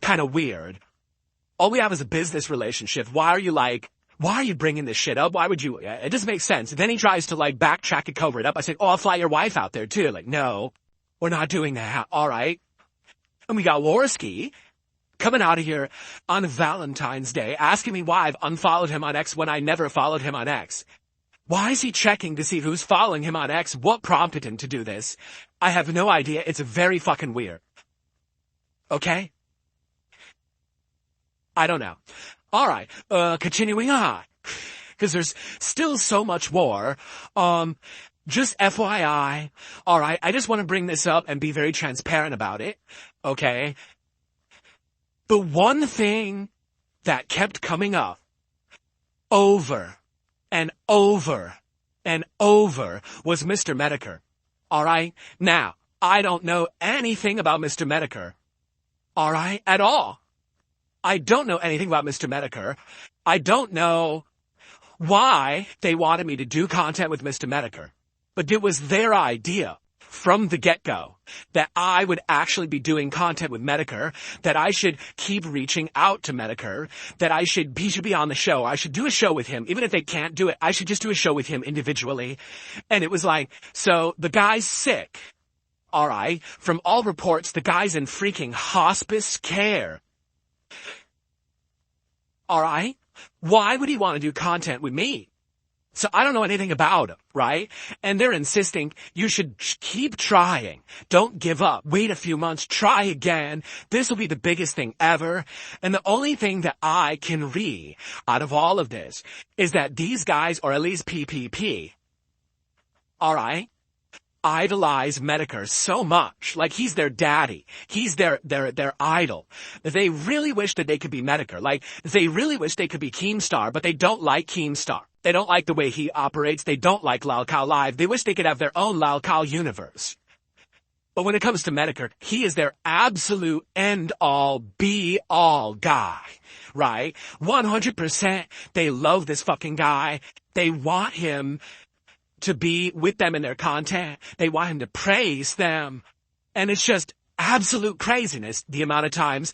Kind of weird. All we have is a business relationship. Why are you bringing this shit up? Why would you? It doesn't make sense. Then he tries to backtrack and cover it up. I said, I'll fly your wife out there too. No, we're not doing that. All right. And we got Worski coming out of here on Valentine's Day asking me why I've unfollowed him on X when I never followed him on X. Why is he checking to see who's following him on X? What prompted him to do this? I have no idea. It's very fucking weird. Okay? I don't know. All right, continuing on, because there's still so much more. Just FYI, all right, I just want to bring this up and be very transparent about it, okay? The one thing that kept coming up over and over and over was Mr. Medicare, all right? Now, I don't know anything about Mr. Medicare, all right, at all. I don't know anything about Mr. Medicare. I don't know why they wanted me to do content with Mr. Medicare. But it was their idea from the get-go that I would actually be doing content with Medicare, that I should keep reaching out to Medicare, that he should be on the show. I should do a show with him. Even if they can't do it, I should just do a show with him individually. And it was so the guy's sick. All right. From all reports, the guy's in freaking hospice care. All right? Why would he want to do content with me? So I don't know anything about him, right? And they're insisting you should keep trying. Don't give up. Wait a few months. Try again. This will be the biggest thing ever. And the only thing that I can read out of all of this is that these guys, or at least PPP, all right, idolize Medicare so much, he's their daddy, he's their idol, that they really wish that they could be Medicare. They really wish they could be Keemstar, but they don't like Keemstar. They don't like the way he operates. They don't like Lal Cow Live. They wish they could have their own Lal Cow universe. But when it comes to Medicare, he is their absolute end-all, be-all guy, right? 100%. They love this fucking guy. They want him to be with them in their content. They want him to praise them. And it's just absolute craziness, the amount of times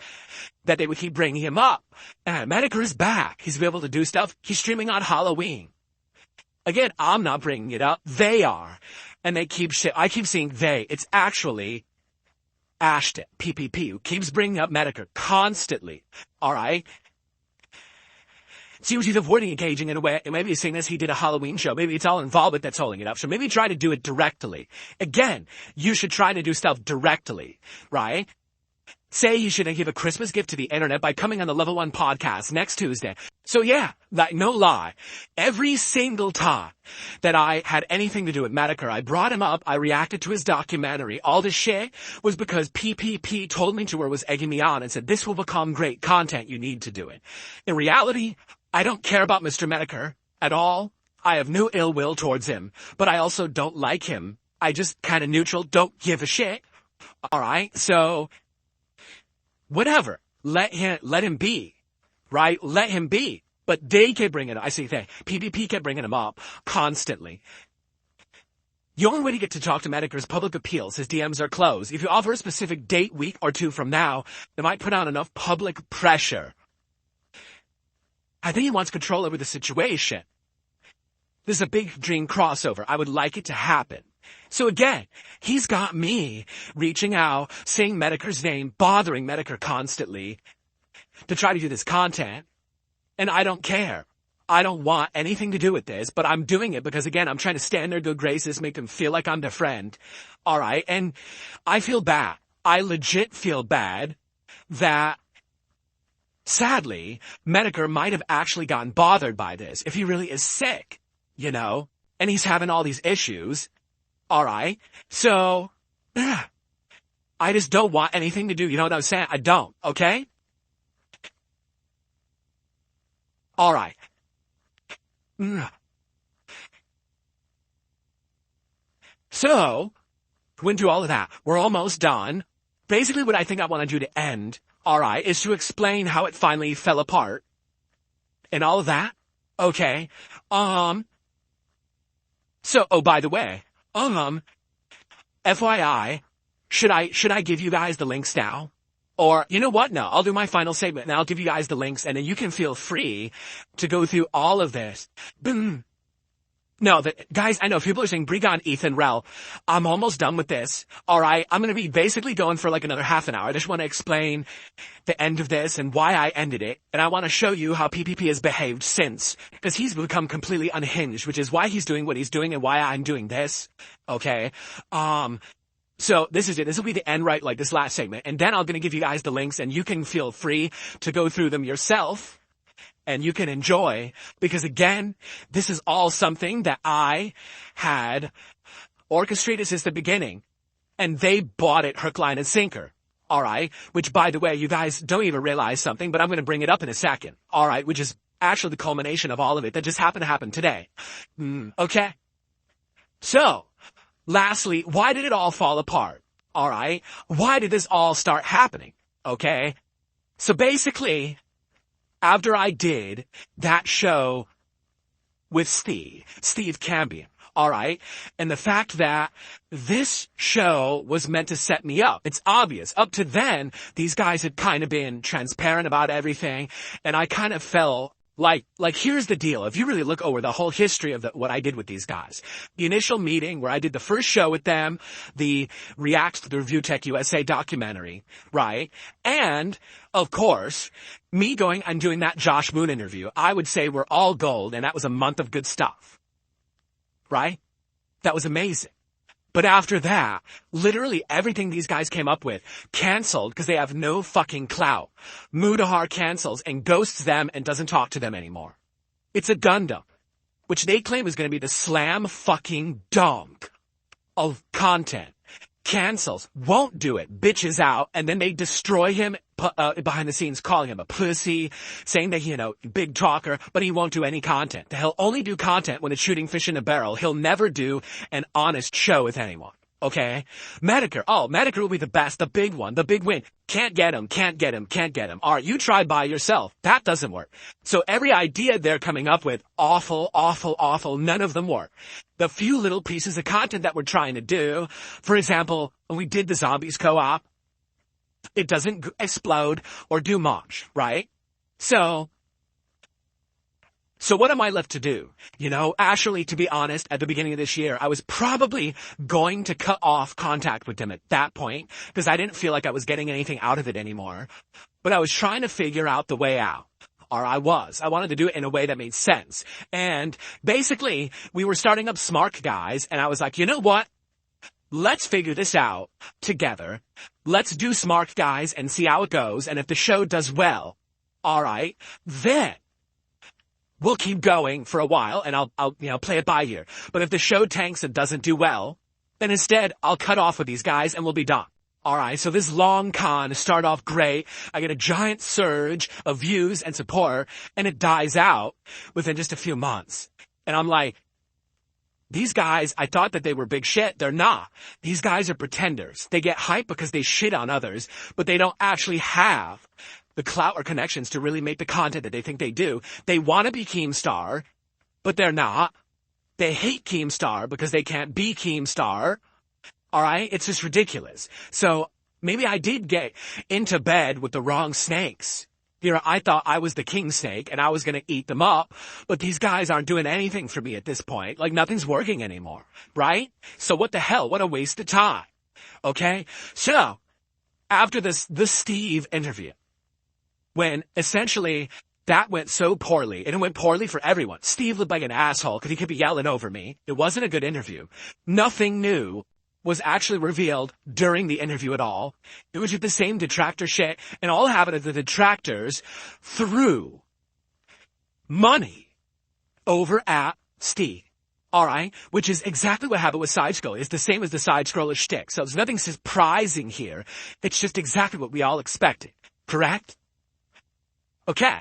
that they would keep bringing him up. And Medicare is back. He's able to do stuff. He's streaming on Halloween. Again, I'm not bringing it up. They are. And I keep seeing they. It's actually Ashton, PPP, who keeps bringing up Medicare constantly. All right? Seems he's avoiding engaging in a way. Maybe he's saying this, he did a Halloween show. Maybe it's all involvement that's holding it up. So maybe try to do it directly. Again, you should try to do stuff directly, right? Say he should give a Christmas gift to the internet by coming on the Level 1 podcast next Tuesday. So yeah, no lie. Every single time that I had anything to do with Medicare, I brought him up, I reacted to his documentary. All this shit was because PPP told me to, or was egging me on and said, this will become great content, you need to do it. In reality, I don't care about Mr. Medicare at all. I have no ill will towards him, but I also don't like him. I just kind of neutral, don't give a shit. All right, so whatever. Let him be, right? Let him be. But they kept bringing it up. I see they. PPP kept bringing him up constantly. The only way to get to talk to Medicare is public appeals. His DMs are closed. If you offer a specific date, week or two from now, they might put on enough public pressure. I think he wants control over the situation. This is a big dream crossover. I would like it to happen. So again, he's got me reaching out, saying Medicare's name, bothering Medicare constantly to try to do this content. And I don't care. I don't want anything to do with this, but I'm doing it because, again, I'm trying to stand their good graces, make them feel like I'm their friend. All right. And I feel bad. I legit feel bad that, sadly, Medicare might have actually gotten bothered by this if he really is sick, you know, and he's having all these issues. All right. So I just don't want anything to do. You know what I'm saying? I don't. Okay. All right. So, went through all of that. We're almost done. Basically, what I think I want to do to end, all right, is to explain how it finally fell apart. and all of that. Okay. So, oh, by the way, FYI, should I give you guys the links now? Or, you know what? No, I'll do my final statement and I'll give you guys the links and then you can feel free to go through all of this. Boom. No, guys, I know people are saying, Bregon, Ethan, Rel, I'm almost done with this. Alright, I'm gonna be basically going for like another half an hour. I just want to explain the end of this and why I ended it. And I want to show you how PPP has behaved since. Because he's become completely unhinged, which is why he's doing what he's doing and why I'm doing this. Okay? So this is it. This will be the end, right? Like this last segment. And then I'm gonna give you guys the links and you can feel free to go through them yourself. And you can enjoy, because again, this is all something that I had orchestrated since the beginning. And they bought it hook, line, and sinker. Alright? Which, by the way, you guys don't even realize something, but I'm going to bring it up in a second. Alright? Which is actually the culmination of all of it that just happened to happen today. Okay? So, lastly, why did it all fall apart? Alright? Why did this all start happening? Okay? So basically, after I did that show with Steve Cambion, alright? And the fact that this show was meant to set me up. It's obvious. Up to then, these guys had kind of been transparent about everything, and I kind of felt like here's the deal. If you really look over the whole history of what I did with these guys, the initial meeting where I did the first show with them, the reacts to the Review Tech USA documentary, right? And, of course, me going and doing that Josh Moon interview, I would say we're all gold, and that was a month of good stuff. Right? That was amazing. But after that, literally everything these guys came up with canceled because they have no fucking clout. Mudahar cancels and ghosts them and doesn't talk to them anymore. It's a Gundam, which they claim is going to be the slam fucking dunk of content. Cancels, won't do it, bitches out, and then they destroy him behind the scenes, calling him a pussy, saying that, big talker, but he won't do any content. He'll only do content when it's shooting fish in a barrel. He'll never do an honest show with anyone. Okay? Medicare will be the best, the big one, the big win. Can't get him. Alright, you try by yourself. That doesn't work. So every idea they're coming up with, awful, none of them work. The few little pieces of content that we're trying to do, for example, when we did the Zombies co-op, it doesn't explode or do much, right? So what am I left to do? Actually, to be honest, at the beginning of this year, I was probably going to cut off contact with them at that point, because I didn't feel like I was getting anything out of it anymore. But I was trying to figure out the way out. Or I wanted to do it in a way that made sense. And basically, we were starting up Smart Guys, and I was like, you know what? Let's figure this out together. Let's do Smart Guys and see how it goes. And if the show does well, alright, then we'll keep going for a while and I'll play it by ear. But if the show tanks and doesn't do well, then instead I'll cut off with these guys and we'll be done. Alright, so this long con start off great. I get a giant surge of views and support and it dies out within just a few months. And I'm like, these guys, I thought that they were big shit. They're not. These guys are pretenders. They get hype because they shit on others, but they don't actually have the clout or connections to really make the content that they think they do. They want to be Keemstar, but they're not. They hate Keemstar because they can't be Keemstar. Alright? It's just ridiculous. So, maybe I did get into bed with the wrong snakes. I thought I was the king snake and I was gonna eat them up, but these guys aren't doing anything for me at this point. Like nothing's working anymore. Right? So what the hell? What a waste of time. Okay? So, after the Steve interview, when essentially that went so poorly, and it went poorly for everyone. Steve looked like an asshole because he could be yelling over me. It wasn't a good interview. Nothing new was actually revealed during the interview at all. It was just the same detractor shit, and all happened is the detractors threw money over at Steve. Alright? Which is exactly what happened with Side Scroller. It's the same as the Side Scroller shtick. So there's nothing surprising here. It's just exactly what we all expected. Correct? Okay.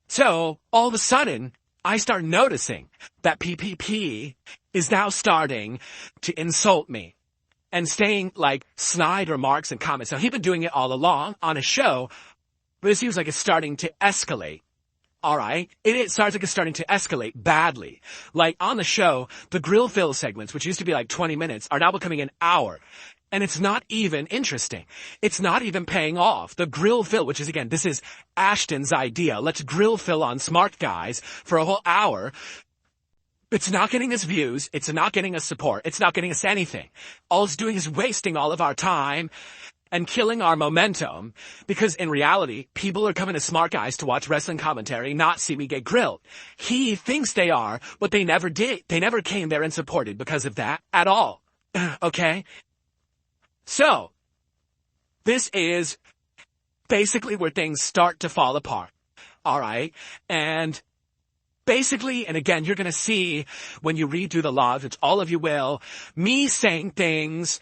So, all of a sudden, I start noticing that PPP is now starting to insult me and saying, snide remarks and comments. Now, he's been doing it all along on a show, but it seems like it's starting to escalate. Alright? It starts like it's starting to escalate badly. Like on the show, the grill fill segments, which used to be like 20 minutes, are now becoming an hour. And it's not even interesting. It's not even paying off. The grill fill, which is again, this is Ashton's idea. Let's grill fill on smart guys for a whole hour. It's not getting us views. It's not getting us support. It's not getting us anything. All it's doing is wasting all of our time and killing our momentum, because in reality, people are coming to smart guys to watch wrestling commentary, not see me get grilled. He thinks they are, but they never did. They never came there and supported because of that at all. Okay? So, this is basically where things start to fall apart. Alright? And basically, and again, you're gonna see when you read through the logs, which all of you will, me saying things,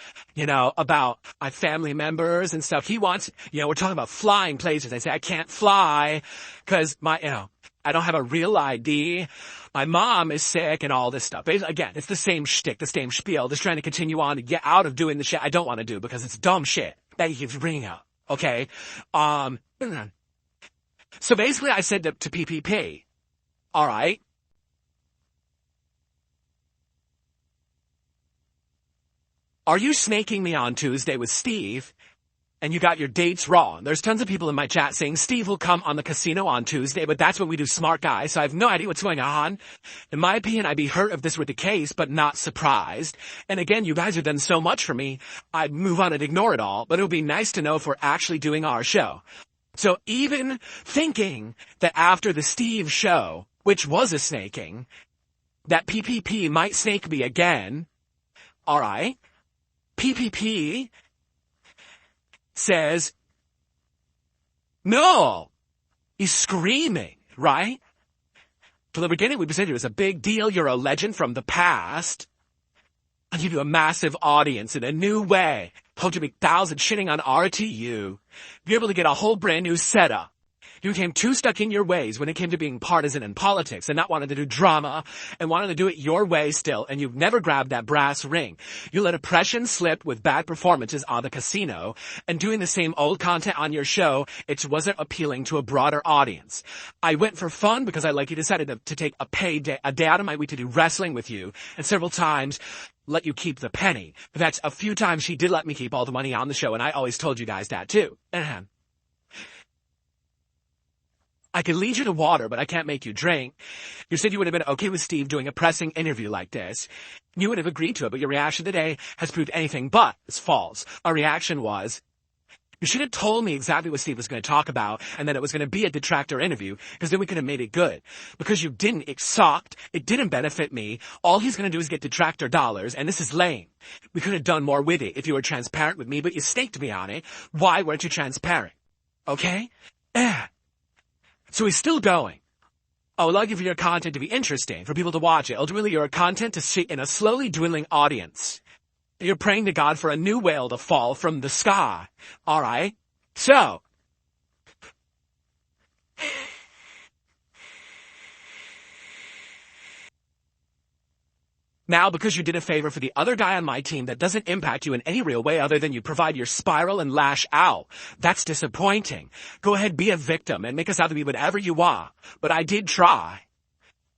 about my family members and stuff. He wants, we're talking about flying places. I say, I can't fly because I don't have a real ID. My mom is sick and all this stuff. Again, it's the same shtick, the same spiel, just trying to continue on to get out of doing the shit I don't want to do because it's dumb shit that he keeps bringing up. Okay? So basically I said to PPP, alright, are you snaking me on Tuesday with Steve? And you got your dates wrong. There's tons of people in my chat saying Steve will come on the casino on Tuesday, but that's when we do smart guys, so I have no idea what's going on. In my opinion, I'd be hurt if this were the case, but not surprised. And again, you guys have done so much for me, I'd move on and ignore it all, but it would be nice to know if we're actually doing our show. So even thinking that after the Steve show, which was a snaking, that PPP might snake me again, alright, PPP says, no, he's screaming, right? From the beginning, we said it was a big deal. You're a legend from the past. I'll give you a massive audience in a new way. Told you McDowell's shitting on RTU. Be able to get a whole brand new setup. You became too stuck in your ways when it came to being partisan in politics and not wanting to do drama and wanting to do it your way still, and you've never grabbed that brass ring. You let oppression slip with bad performances on the casino, and doing the same old content on your show, it wasn't appealing to a broader audience. I went for fun because I like you decided to take a day out of my week to do wrestling with you, and several times let you keep the penny. That's a few times she did let me keep all the money on the show, and I always told you guys that too. I could lead you to water, but I can't make you drink. You said you would have been okay with Steve doing a pressing interview like this. You would have agreed to it, but your reaction today has proved anything but it's false. Our reaction was, you should have told me exactly what Steve was going to talk about and that it was going to be a detractor interview, because then we could have made it good. Because you didn't, it sucked. It didn't benefit me. All he's going to do is get detractor dollars, and this is lame. We could have done more with it if you were transparent with me, but you staked me on it. Why weren't you transparent? Okay? So he's still going. I would like for your content to be interesting, for people to watch it. Ultimately, your content to sit in a slowly dwindling audience. You're praying to God for a new whale to fall from the sky. Alright? So, now, because you did a favor for the other guy on my team that doesn't impact you in any real way other than you provide your spiral and lash out, that's disappointing. Go ahead, be a victim and make us out to be whatever you want. But I did try.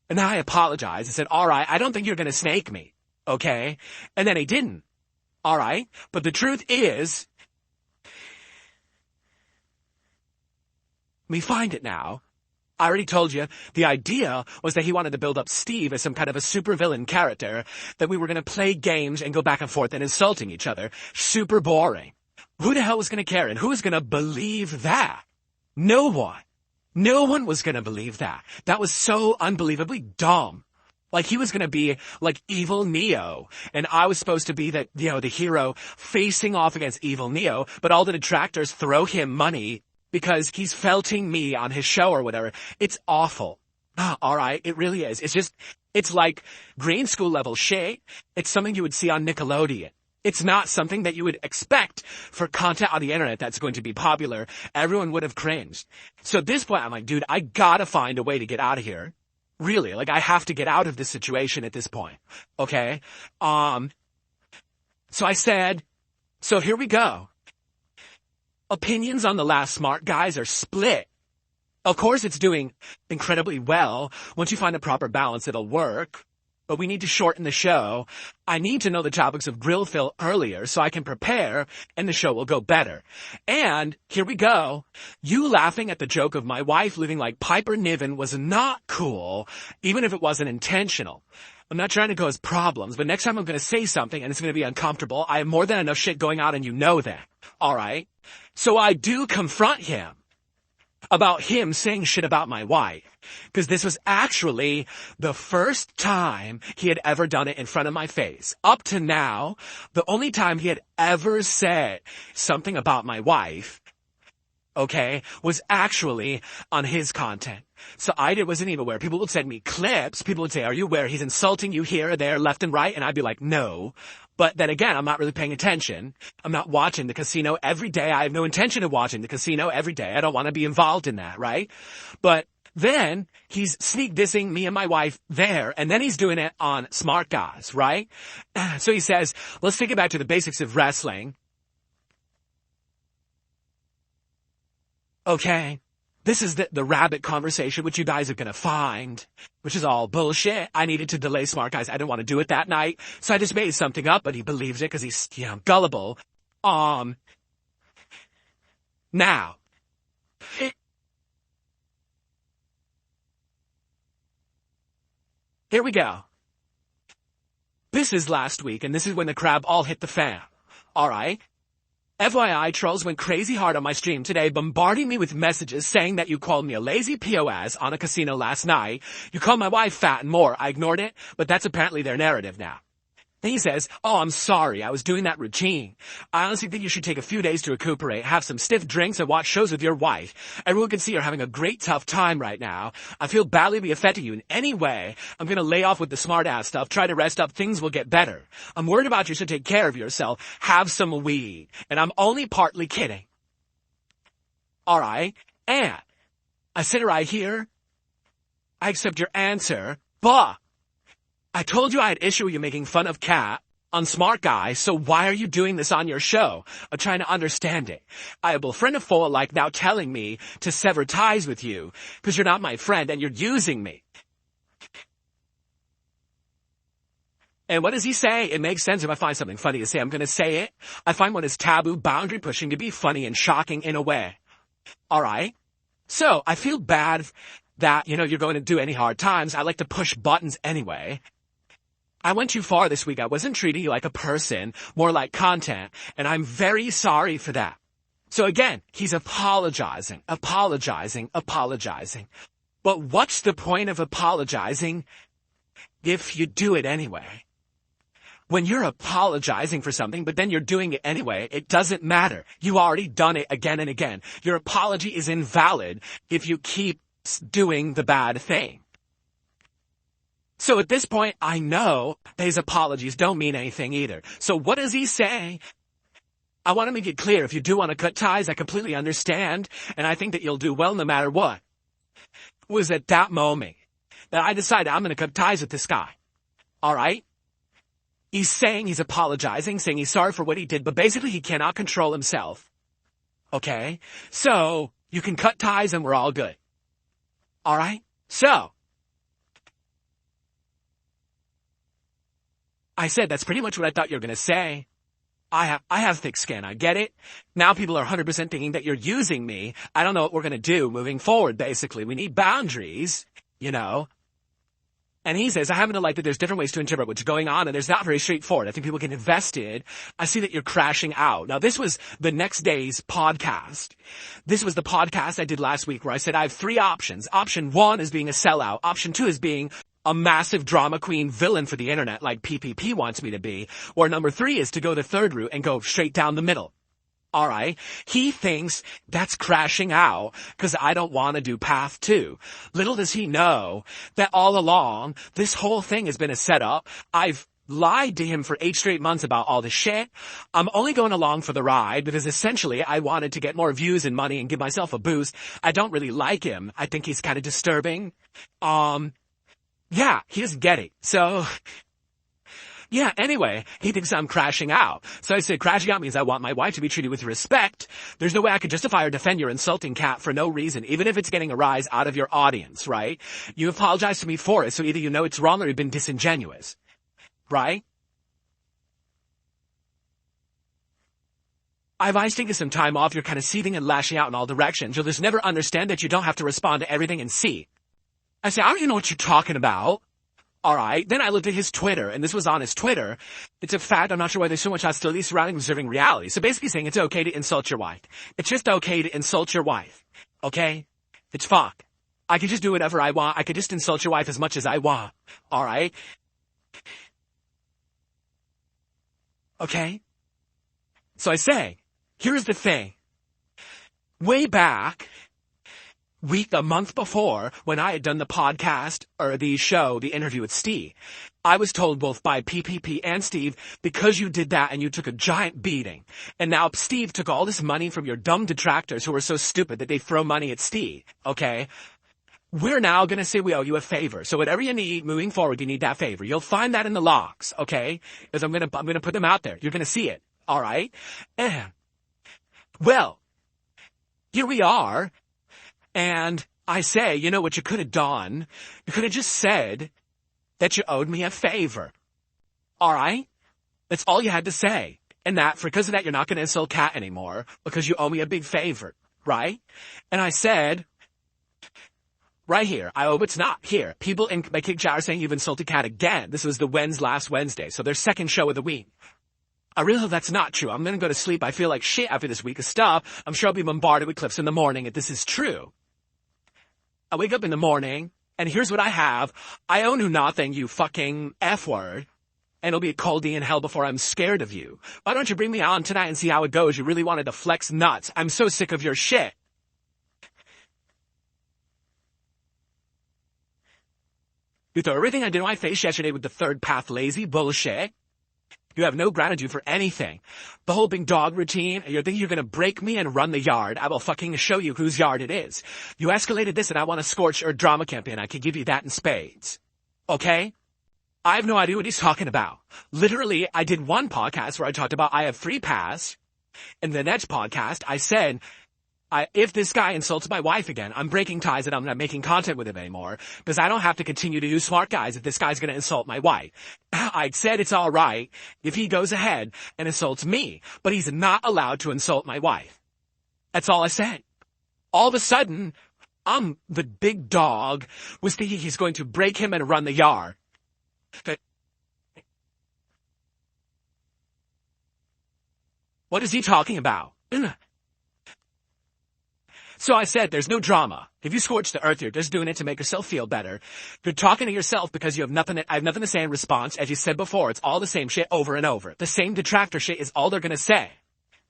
And then I apologized and said, alright, I don't think you're gonna snake me. Okay? And then he didn't. Alright? But the truth is, we find it now. I already told you, the idea was that he wanted to build up Steve as some kind of a supervillain character, that we were going to play games and go back and forth and insulting each other. Super boring. Who the hell was going to care, and who was going to believe that? No one. No one was going to believe that. That was so unbelievably dumb. Like, he was going to be like evil Neo, and I was supposed to be the hero facing off against evil Neo, but all the detractors throw him money because he's felting me on his show or whatever. It's awful. Alright, it really is. It's like grade school level shit. It's something you would see on Nickelodeon. It's not something that you would expect for content on the internet that's going to be popular. Everyone would have cringed. So at this point, I'm like, dude, I gotta find a way to get out of here. Really, like, I have to get out of this situation at this point. Okay? So I said, so here we go. Opinions on the last smart guys are split. Of course it's doing incredibly well. Once you find a proper balance, it'll work. But we need to shorten the show. I need to know the topics of Grill Phil earlier so I can prepare and the show will go better. And here we go. You laughing at the joke of my wife living like Piper Niven was not cool, even if it wasn't intentional. I'm not trying to cause problems, but next time I'm going to say something and it's going to be uncomfortable. I have more than enough shit going on and you know that. All right? So I do confront him about him saying shit about my wife. Because this was actually the first time he had ever done it in front of my face. Up to now, the only time he had ever said something about my wife, okay, was actually on his content. So I wasn't even aware. People would send me clips. People would say, are you aware he's insulting you here, there, left, and right? And I'd be like, no. But then again, I'm not really paying attention. I'm not watching the casino every day. I have no intention of watching the casino every day. I don't want to be involved in that, right? But then he's sneak dissing me and my wife there, and then he's doing it on Smart Guys, right? So he says, let's take it back to the basics of wrestling. Okay. This is the rabbit conversation, which you guys are going to find, which is all bullshit. I needed to delay Smart Guys. I didn't want to do it that night. So I just made something up, but he believes it because he's, gullible. Now. Here we go. This is last week, and this is when the crab all hit the fan. All right? FYI, trolls went crazy hard on my stream today, bombarding me with messages saying that you called me a lazy POS on a casino last night. You called my wife fat and more. I ignored it, but that's apparently their narrative now. Then he says, oh, I'm sorry. I was doing that routine. I honestly think you should take a few days to recuperate, have some stiff drinks, and watch shows with your wife. Everyone can see you're having a great tough time right now. I feel badly to be affecting you in any way. I'm going to lay off with the smart ass stuff. Try to rest up. Things will get better. I'm worried about you, so take care of yourself. Have some weed. And I'm only partly kidding. All right. And I sit right here. I accept your answer, but I told you I had issue with you making fun of Kat on Smart Guy, so why are you doing this on your show? I'm trying to understand it. I have a friend of four like now telling me to sever ties with you because you're not my friend and you're using me. And what does he say? It makes sense if I find something funny to say. I'm going to say it. I find one is taboo, boundary pushing to be funny and shocking in a way. All right. So I feel bad that, you're going to do any hard times. I like to push buttons anyway. I went too far this week. I wasn't treating you like a person, more like content, and I'm very sorry for that. So again, he's apologizing. But what's the point of apologizing if you do it anyway? When you're apologizing for something, but then you're doing it anyway, it doesn't matter. You already done it again and again. Your apology is invalid if you keep doing the bad thing. So at this point, I know that his apologies don't mean anything either. So what does he say? I want to make it clear, if you do want to cut ties, I completely understand, and I think that you'll do well no matter what. It was at that moment that I decided I'm going to cut ties with this guy. All right? He's saying he's apologizing, saying he's sorry for what he did, but basically he cannot control himself. Okay? So you can cut ties and we're all good. All right? So I said, that's pretty much what I thought you were going to say. I have thick skin. I get it. Now people are 100% thinking that you're using me. I don't know what we're going to do moving forward, basically. We need boundaries, And he says, I happen to like that there's different ways to interpret what's going on, and there's not very straightforward. I think people get invested. I see that you're crashing out. Now, this was the next day's podcast. This was the podcast I did last week where I said I have three options. Option 1 is being a sellout. Option 2 is being a massive drama queen villain for the internet like PPP wants me to be. Or number 3 is to go the third route and go straight down the middle. All right. He thinks that's crashing out because I don't want to do path 2. Little does he know that all along, this whole thing has been a setup. I've lied to him for 8 straight months about all this shit. I'm only going along for the ride because essentially I wanted to get more views and money and give myself a boost. I don't really like him. I think he's kind of disturbing. Yeah, he doesn't get it. So Yeah, anyway, he thinks I'm crashing out. So I said crashing out means I want my wife to be treated with respect. There's no way I could justify or defend your insulting cat for no reason, even if it's getting a rise out of your audience, right? You apologize to me for it, so either you know it's wrong or you've been disingenuous. Right? I've advised taking some time off. You're kind of seething and lashing out in all directions. You'll just never understand that you don't have to respond to everything and see. I say, I don't even know what you're talking about. All right. Then I looked at his Twitter, and this was on his Twitter. It's a fact. I'm not sure why there's so much hostility surrounding observing reality. So basically saying it's okay to insult your wife. It's just okay to insult your wife. Okay? It's fuck. I could just do whatever I want. I could just insult your wife as much as I want. All right? Okay? So I say, here's the thing. Way back, a month before, when I had done the podcast, or the show, the interview with Steve, I was told both by PPP and Steve, because you did that and you took a giant beating, and now Steve took all this money from your dumb detractors who are so stupid that they throw money at Steve, okay? We're now gonna say we owe you a favor. So whatever you need, moving forward, you need that favor. You'll find that in the logs, okay? Because I'm gonna put them out there. You're gonna see it, alright? Well, here we are. And I say, you know what you could have done? You could have just said that you owed me a favor. All right? That's all you had to say. And that, because of that, you're not going to insult Kat anymore because you owe me a big favor. Right? And I said, right here, I hope it's not here. People in my kick chat are saying you've insulted Kat again. This was the last Wednesday, so their second show of the week. I really hope that's not true. I'm going to go to sleep. I feel like shit after this week of stuff. I'm sure I'll be bombarded with clips in the morning if this is true. I wake up in the morning, and here's what I have. I owe you nothing, you fucking F-word. And it'll be a cold day in hell before I'm scared of you. Why don't you bring me on tonight and see how it goes? You really wanted to flex nuts. I'm so sick of your shit. You throw everything I did on my face yesterday with the third path lazy bullshit. You have no gratitude for anything. The whole big dog routine, you're thinking you're gonna break me and run the yard. I will fucking show you whose yard it is. You escalated this and I want a scorch or drama campaign. I could give you that in spades. Okay? I have no idea what he's talking about. Literally, I did one podcast where I talked about I have free pass. In the next podcast, I said, if this guy insults my wife again, I'm breaking ties and I'm not making content with him anymore because I don't have to continue to do smart guys if this guy's going to insult my wife. I said it's all right if he goes ahead and insults me, but he's not allowed to insult my wife. That's all I said. All of a sudden, I'm the big dog was thinking he's going to break him and run the yard. What is he talking about? So I said, there's no drama. If you scorch the earth, you're just doing it to make yourself feel better. You're talking to yourself because I have nothing to say in response. As you said before, it's all the same shit over and over. The same detractor shit is all they're gonna say.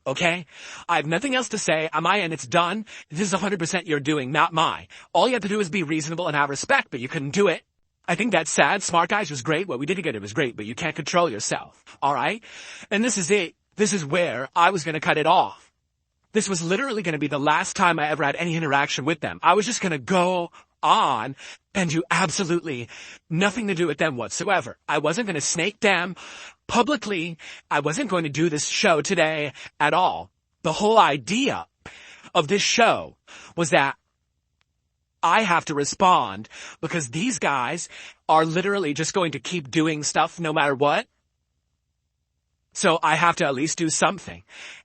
Okay? I have nothing else to say. On my end, it's done. This is 100% your doing, not mine. All you have to do is be reasonable and have respect, but you couldn't do it. I think that's sad. Smart Guys was great. What we did together was great, but you can't control yourself. Alright? And this is it. This is where I was gonna cut it off. This was literally going to be the last time I ever had any interaction with them. I was just going to go on and do absolutely nothing to do with them whatsoever. I wasn't going to snake them publicly. I wasn't going to do this show today at all. The whole idea of this show was that I have to respond because these guys are literally just going to keep doing stuff no matter what. So I have to at least do something.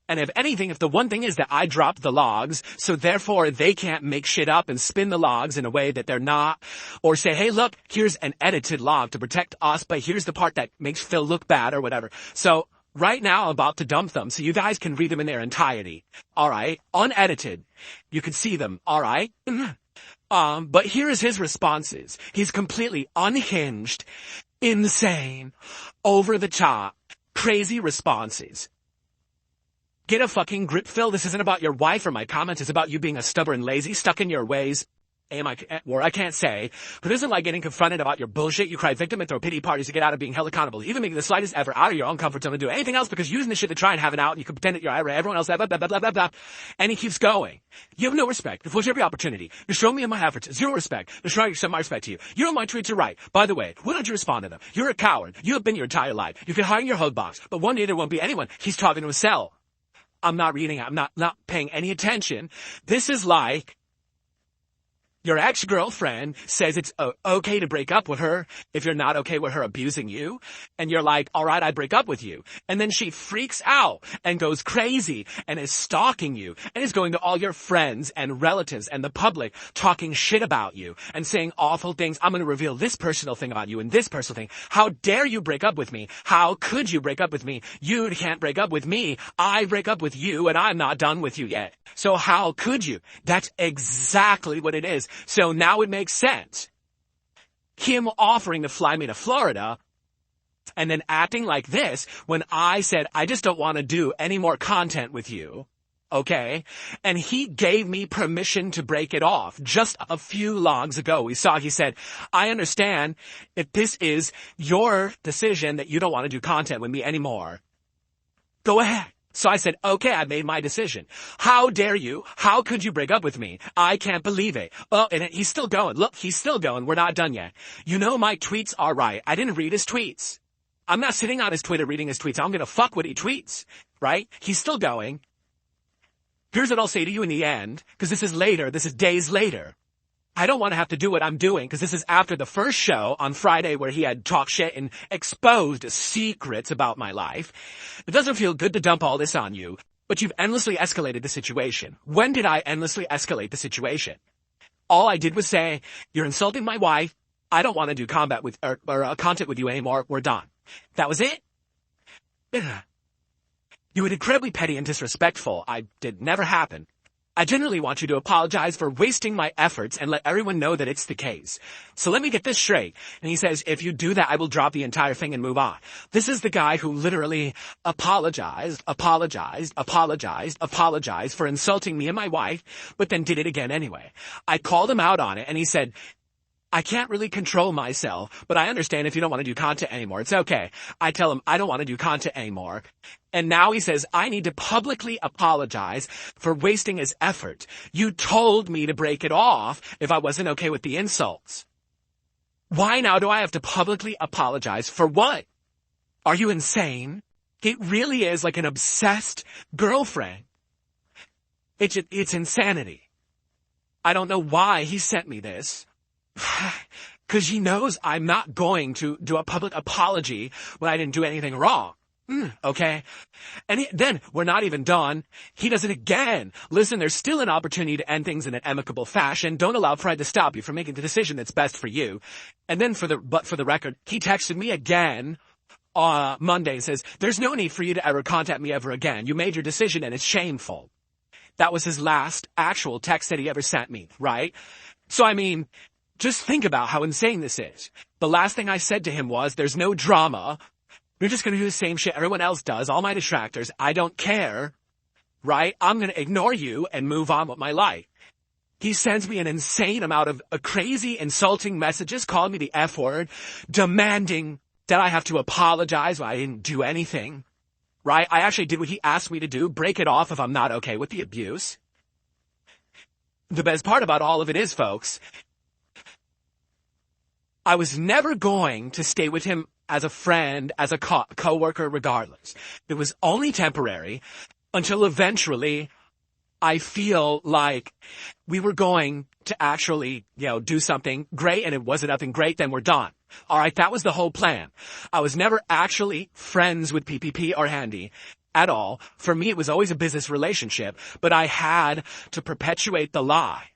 And if anything, if the one thing is that I dropped the logs, so therefore they can't make shit up and spin the logs in a way that they're not, or say, hey, look, here's an edited log to protect us, but here's the part that makes Phil look bad or whatever. So right now I'm about to dump them so you guys can read them in their entirety. All right. Unedited. You can see them. All right. But here is his responses. He's completely unhinged, insane, over the top, crazy responses. Get a fucking grip, Phil. This isn't about your wife or my comments. It's about you being a stubborn lazy, stuck in your ways. or I can't say, who doesn't like getting confronted about your bullshit. You cry victim and throw pity parties to get out of being held accountable. Even making the slightest effort out of your own comfort zone to do anything else because using this shit to try and have it out, and you can pretend that you're everyone else, blah, blah, blah, blah, blah, blah. And he keeps going. You have no respect. Before every opportunity. You show me in my efforts. Zero respect. Destroy my respect to you. You know my tweets are right. By the way, why don't you respond to them? You're a coward. You have been your entire life. You can hide in your hug box, but one day there won't be anyone. He's talking to himself. I'm not reading it. I'm not paying any attention. This is like your ex-girlfriend says it's okay to break up with her if you're not okay with her abusing you. And you're like, all right, I break up with you. And then she freaks out and goes crazy and is stalking you and is going to all your friends and relatives and the public talking shit about you and saying awful things. I'm going to reveal this personal thing about you and this personal thing. How dare you break up with me? How could you break up with me? You can't break up with me. I break up with you and I'm not done with you yet. So how could you? That's exactly what it is. So now it makes sense. Him offering to fly me to Florida and then acting like this when I said, I just don't want to do any more content with you. Okay. And he gave me permission to break it off. Just a few logs ago, he said, I understand if this is your decision that you don't want to do content with me anymore. Go ahead. So I said, okay, I made my decision. How dare you? How could you break up with me? I can't believe it. Oh, and he's still going. Look, he's still going. We're not done yet. You know, my tweets are right. I didn't read his tweets. I'm not sitting on his Twitter reading his tweets. I'm going to fuck what he tweets, right? He's still going. Here's what I'll say to you in the end, because this is later. This is days later. I don't want to have to do what I'm doing because this is after the first show on Friday where he had talked shit and exposed secrets about my life. It doesn't feel good to dump all this on you, but you've endlessly escalated the situation. When did I endlessly escalate the situation? All I did was say, you're insulting my wife. I don't want to do content with you anymore. We're done. That was it. You were incredibly petty and disrespectful. I did never happen. I genuinely want you to apologize for wasting my efforts and let everyone know that it's the case. So let me get this straight. And he says, if you do that, I will drop the entire thing and move on. This is the guy who literally apologized for insulting me and my wife, but then did it again anyway. I called him out on it and he said, I can't really control myself, but I understand if you don't want to do content anymore. It's okay. I tell him I don't want to do content anymore. And now he says, I need to publicly apologize for wasting his effort. You told me to break it off if I wasn't okay with the insults. Why now do I have to publicly apologize for what? Are you insane? It really is like an obsessed girlfriend. It's insanity. I don't know why he sent me this. Because he knows I'm not going to do a public apology when I didn't do anything wrong. Okay? And then, we're not even done. He does it again. Listen, there's still an opportunity to end things in an amicable fashion. Don't allow pride to stop you from making the decision that's best for you. And then for the record, he texted me again Monday and says, there's no need for you to ever contact me ever again. You made your decision and it's shameful. That was his last actual text that he ever sent me, right? So I mean, just think about how insane this is. The last thing I said to him was, there's no drama. You're just going to do the same shit everyone else does. All my distractors. I don't care. Right? I'm going to ignore you and move on with my life. He sends me an insane amount of crazy, insulting messages, calling me the F word, demanding that I have to apologize when I didn't do anything. Right? I actually did what he asked me to do, break it off if I'm not okay with the abuse. The best part about all of it is, folks, I was never going to stay with him as a friend, as a co-worker, regardless. It was only temporary until eventually I feel like we were going to actually, do something great, and it wasn't nothing great, then we're done. All right, that was the whole plan. I was never actually friends with PPP or Handy at all. For me, it was always a business relationship, but I had to perpetuate the lie.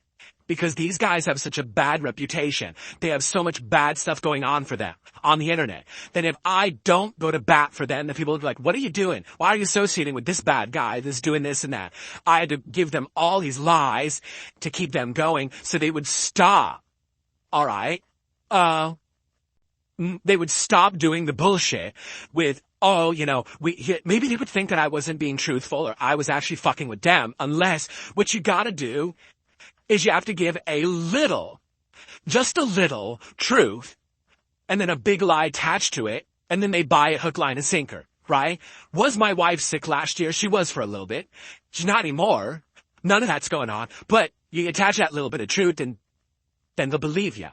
Because these guys have such a bad reputation. They have so much bad stuff going on for them on the internet. Then if I don't go to bat for them, then people will be like, what are you doing? Why are you associating with this bad guy that's doing this and that? I had to give them all these lies to keep them going so they would stop. All right. They would stop doing the bullshit with, maybe they would think that I wasn't being truthful or I was actually fucking with them, unless what you gotta do is you have to give a little, just a little truth, and then a big lie attached to it, and then they buy it hook, line, and sinker, right? Was my wife sick last year? She was for a little bit. She's not anymore. None of that's going on. But you attach that little bit of truth, and then they'll believe you.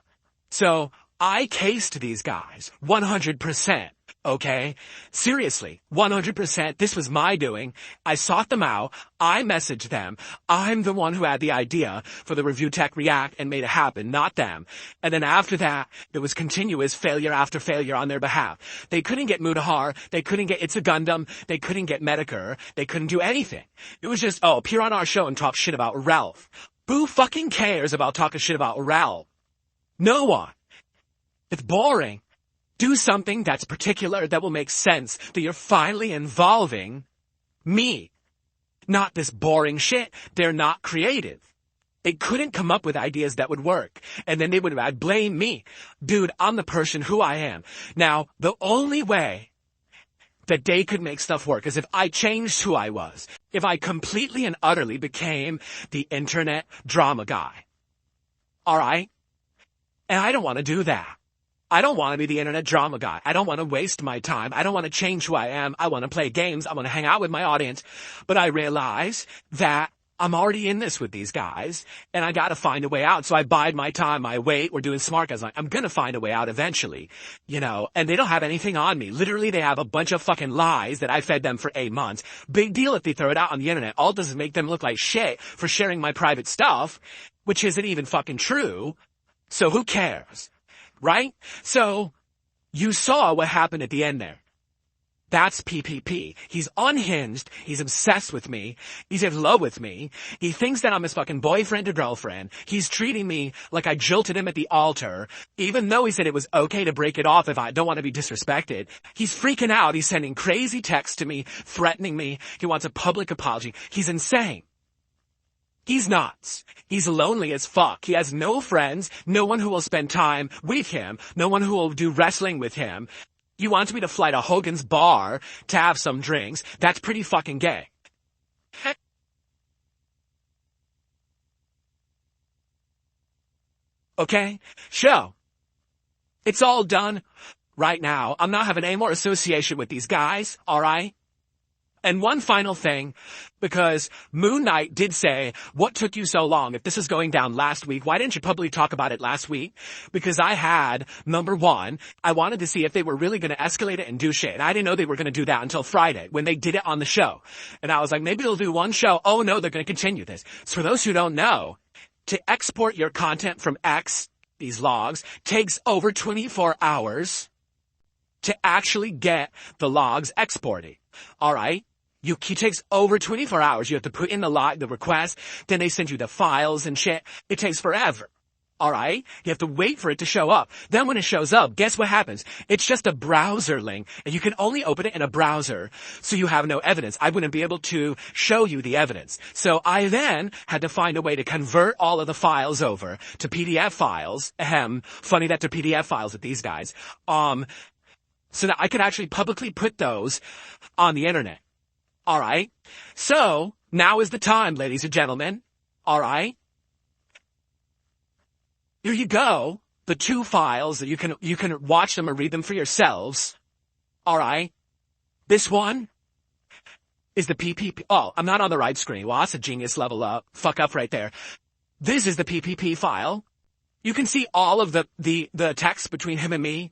So I cased these guys 100%. Okay? Seriously, 100%. This was my doing. I sought them out. I messaged them. I'm the one who had the idea for the Review Tech React and made it happen, not them. And then after that, there was continuous failure after failure on their behalf. They couldn't get Mutahar. They couldn't get It's a Gundam. They couldn't get Medicare. They couldn't do anything. It was just, oh, appear on our show and talk shit about Ralph. Who fucking cares about talking shit about Ralph? No one. It's boring. Do something that's particular, that will make sense, that you're finally involving me. Not this boring shit. They're not creative. They couldn't come up with ideas that would work. And then they would blame me. Dude, I'm the person who I am. Now, the only way that they could make stuff work is if I changed who I was. If I completely and utterly became the internet drama guy. Alright? And I don't want to do that. I don't want to be the internet drama guy. I don't want to waste my time. I don't want to change who I am. I want to play games. I want to hang out with my audience. But I realize that I'm already in this with these guys, and I got to find a way out. So I bide my time. I wait. We're doing smart guys. I'm going to find a way out eventually, you know, and they don't have anything on me. Literally, they have a bunch of fucking lies that I fed them for 8 months. Big deal if they throw it out on the internet. All it does is make them look like shit for sharing my private stuff, which isn't even fucking true. So who cares? Right? So, you saw what happened at the end there. That's PPP. He's unhinged. He's obsessed with me. He's in love with me. He thinks that I'm his fucking boyfriend or girlfriend. He's treating me like I jilted him at the altar, even though he said it was okay to break it off if I don't want to be disrespected. He's freaking out. He's sending crazy texts to me, threatening me. He wants a public apology. He's insane. He's nuts. He's lonely as fuck. He has no friends, no one who will spend time with him, no one who will do wrestling with him. He wants me to fly to Hogan's bar to have some drinks. That's pretty fucking gay. Okay? Show. It's all done right now. I'm not having any more association with these guys, alright? And one final thing, because Moon Knight did say, what took you so long? If this is going down last week, why didn't you publicly talk about it last week? Because I had, number one, I wanted to see if they were really going to escalate it and do shit. And I didn't know they were going to do that until Friday when they did it on the show. And I was like, maybe they'll do one show. Oh no, they're going to continue this. So for those who don't know, to export your content from X, these logs, takes over 24 hours to actually get the logs exported. Alright? It takes over 24 hours. You have to put in the request, then they send you the files and shit. It takes forever. Alright? You have to wait for it to show up. Then when it shows up, guess what happens? It's just a browser link, and you can only open it in a browser, so you have no evidence. I wouldn't be able to show you the evidence. So I then had to find a way to convert all of the files over to PDF files. Funny that they're PDF files with these guys. So that I could actually publicly put those on the internet. Alright? So, now is the time, ladies and gentlemen. Alright? Here you go. The 2 files that you can watch them or read them for yourselves. Alright? This one is the PPP. Oh, I'm not on the right screen. Well, that's a genius level up. Fuck up right there. This is the PPP file. You can see all of the text between him and me.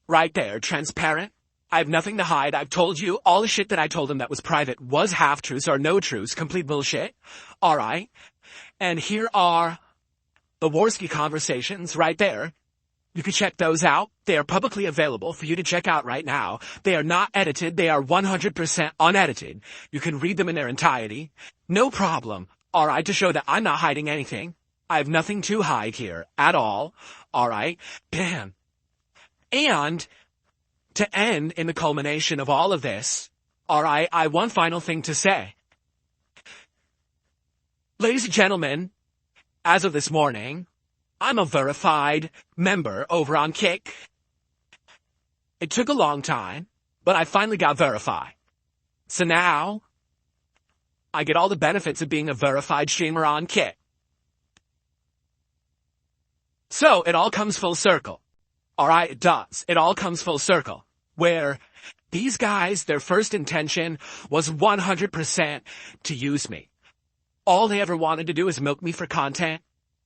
Right there. Transparent. I have nothing to hide. I've told you all the shit that I told him that was private was half-truths or no truths, complete bullshit. Alright. And here are the Warski conversations right there. You can check those out. They are publicly available for you to check out right now. They are not edited. They are 100% unedited. You can read them in their entirety. No problem. Alright, to show that I'm not hiding anything. I have nothing to hide here at all. Alright. Bam. And to end in the culmination of all of this, alright, I have one final thing to say. Ladies and gentlemen, as of this morning, I'm a verified member over on Kick. It took a long time, but I finally got verified. So now, I get all the benefits of being a verified streamer on Kick. So it all comes full circle. Alright, it does. It all comes full circle. Where these guys, their first intention was 100% to use me. All they ever wanted to do is milk me for content.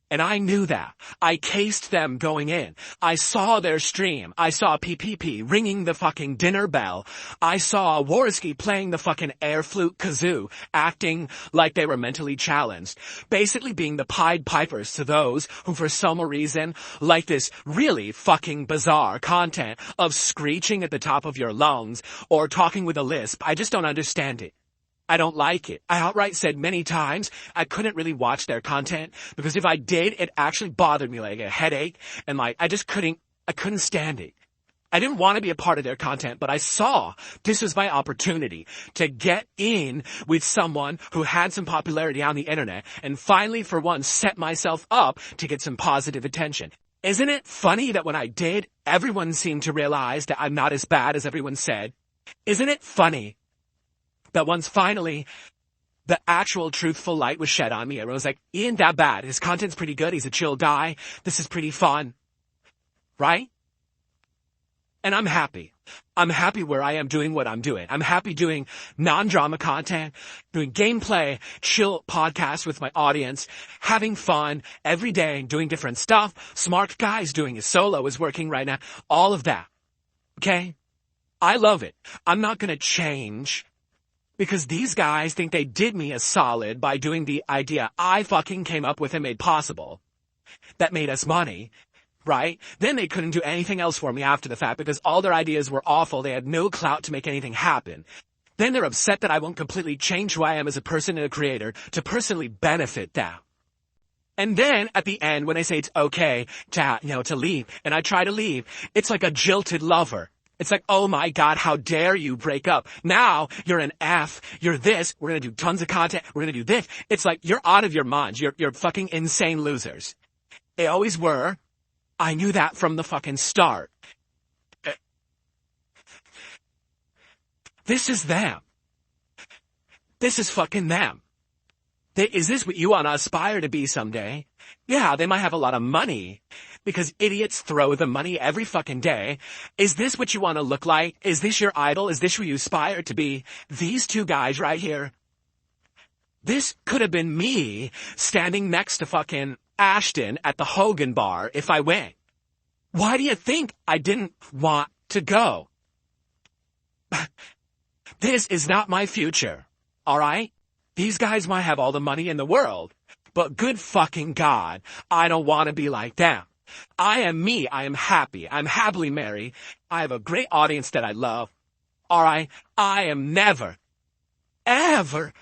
And I knew that. I cased them going in. I saw their stream. I saw PPP ringing the fucking dinner bell. I saw Warski playing the fucking air flute kazoo, acting like they were mentally challenged. Basically being the Pied Pipers to those who for some reason like this really fucking bizarre content of screeching at the top of your lungs or talking with a lisp. I just don't understand it. I don't like it. I outright said many times I couldn't really watch their content because if I did, it actually bothered me like a headache and like I couldn't stand it. I didn't want to be a part of their content, but I saw this was my opportunity to get in with someone who had some popularity on the internet and finally for once set myself up to get some positive attention. Isn't it funny that when I did, everyone seemed to realize that I'm not as bad as everyone said? Isn't it funny that once finally the actual truthful light was shed on me, everyone was like, he ain't that bad. His content's pretty good. He's a chill guy. This is pretty fun. Right? And I'm happy. I'm happy where I am doing what I'm doing. I'm happy doing non-drama content, doing gameplay, chill podcasts with my audience, having fun every day, doing different stuff. Smart guys doing his solo is working right now. All of that. Okay? I love it. I'm not gonna change because these guys think they did me a solid by doing the idea I fucking came up with and made possible. That made us money, right? Then they couldn't do anything else for me after the fact because all their ideas were awful. They had no clout to make anything happen. Then they're upset that I won't completely change who I am as a person and a creator to personally benefit them. And then at the end, when I say it's okay to leave, and I try to leave, it's like a jilted lover. It's like, oh my God, how dare you break up? Now you're an F. You're this. We're going to do tons of content. We're going to do this. It's like, you're out of your minds. You're fucking insane losers. They always were. I knew that from the fucking start. This is them. This is fucking them. Is this what you want to aspire to be someday? Yeah, they might have a lot of money because idiots throw the money every fucking day. Is this what you want to look like? Is this your idol? Is this who you aspire to be? These two guys right here. This could have been me standing next to fucking Ashton at the Hogan bar if I went. Why do you think I didn't want to go? This is not my future. All right? These guys might have all the money in the world, but good fucking God, I don't want to be like them. I am me. I am happy. I'm happily married. I have a great audience that I love. All right? I am never, ever